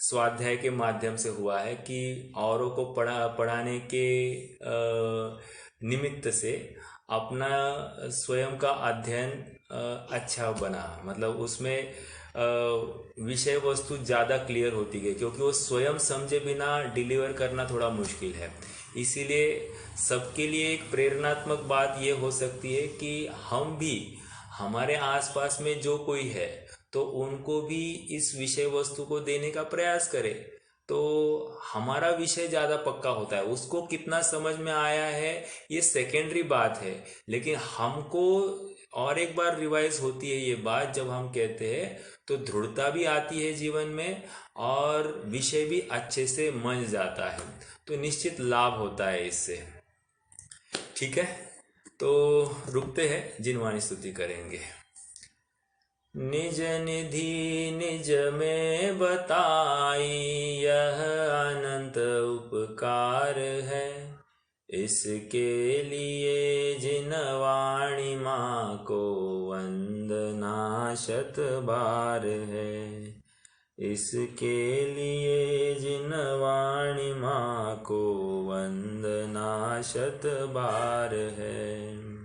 स्वाध्याय के माध्यम से हुआ है कि औरों को पढ़ाने के निमित्त से अपना स्वयं का अध्ययन अच्छा बना। मतलब उसमें विषय वस्तु ज़्यादा क्लियर होती गई, क्योंकि वो स्वयं समझे बिना डिलीवर करना थोड़ा मुश्किल है। इसीलिए सबके लिए एक प्रेरणात्मक बात ये हो सकती है कि हम भी हमारे आसपास में जो कोई है तो उनको भी इस विषय वस्तु को देने का प्रयास करें, तो हमारा विषय ज़्यादा पक्का होता है। उसको कितना समझ में आया है ये सेकेंडरी बात है, लेकिन हमको और एक बार रिवाइज होती है ये बात जब हम कहते हैं, तो दृढ़ता भी आती है जीवन में, और विषय भी अच्छे से मंझ जाता है, तो निश्चित लाभ होता है इससे। ठीक है, तो रुकते हैं, जिनवाणी स्तुति करेंगे। निज निधि निज में बताई, यह अनंत उपकार बार है, इसके लिए जिन वाणी माँ को वंदना शत बार है, इसके लिए जिन वाणी माँ को वंदना शत बार है।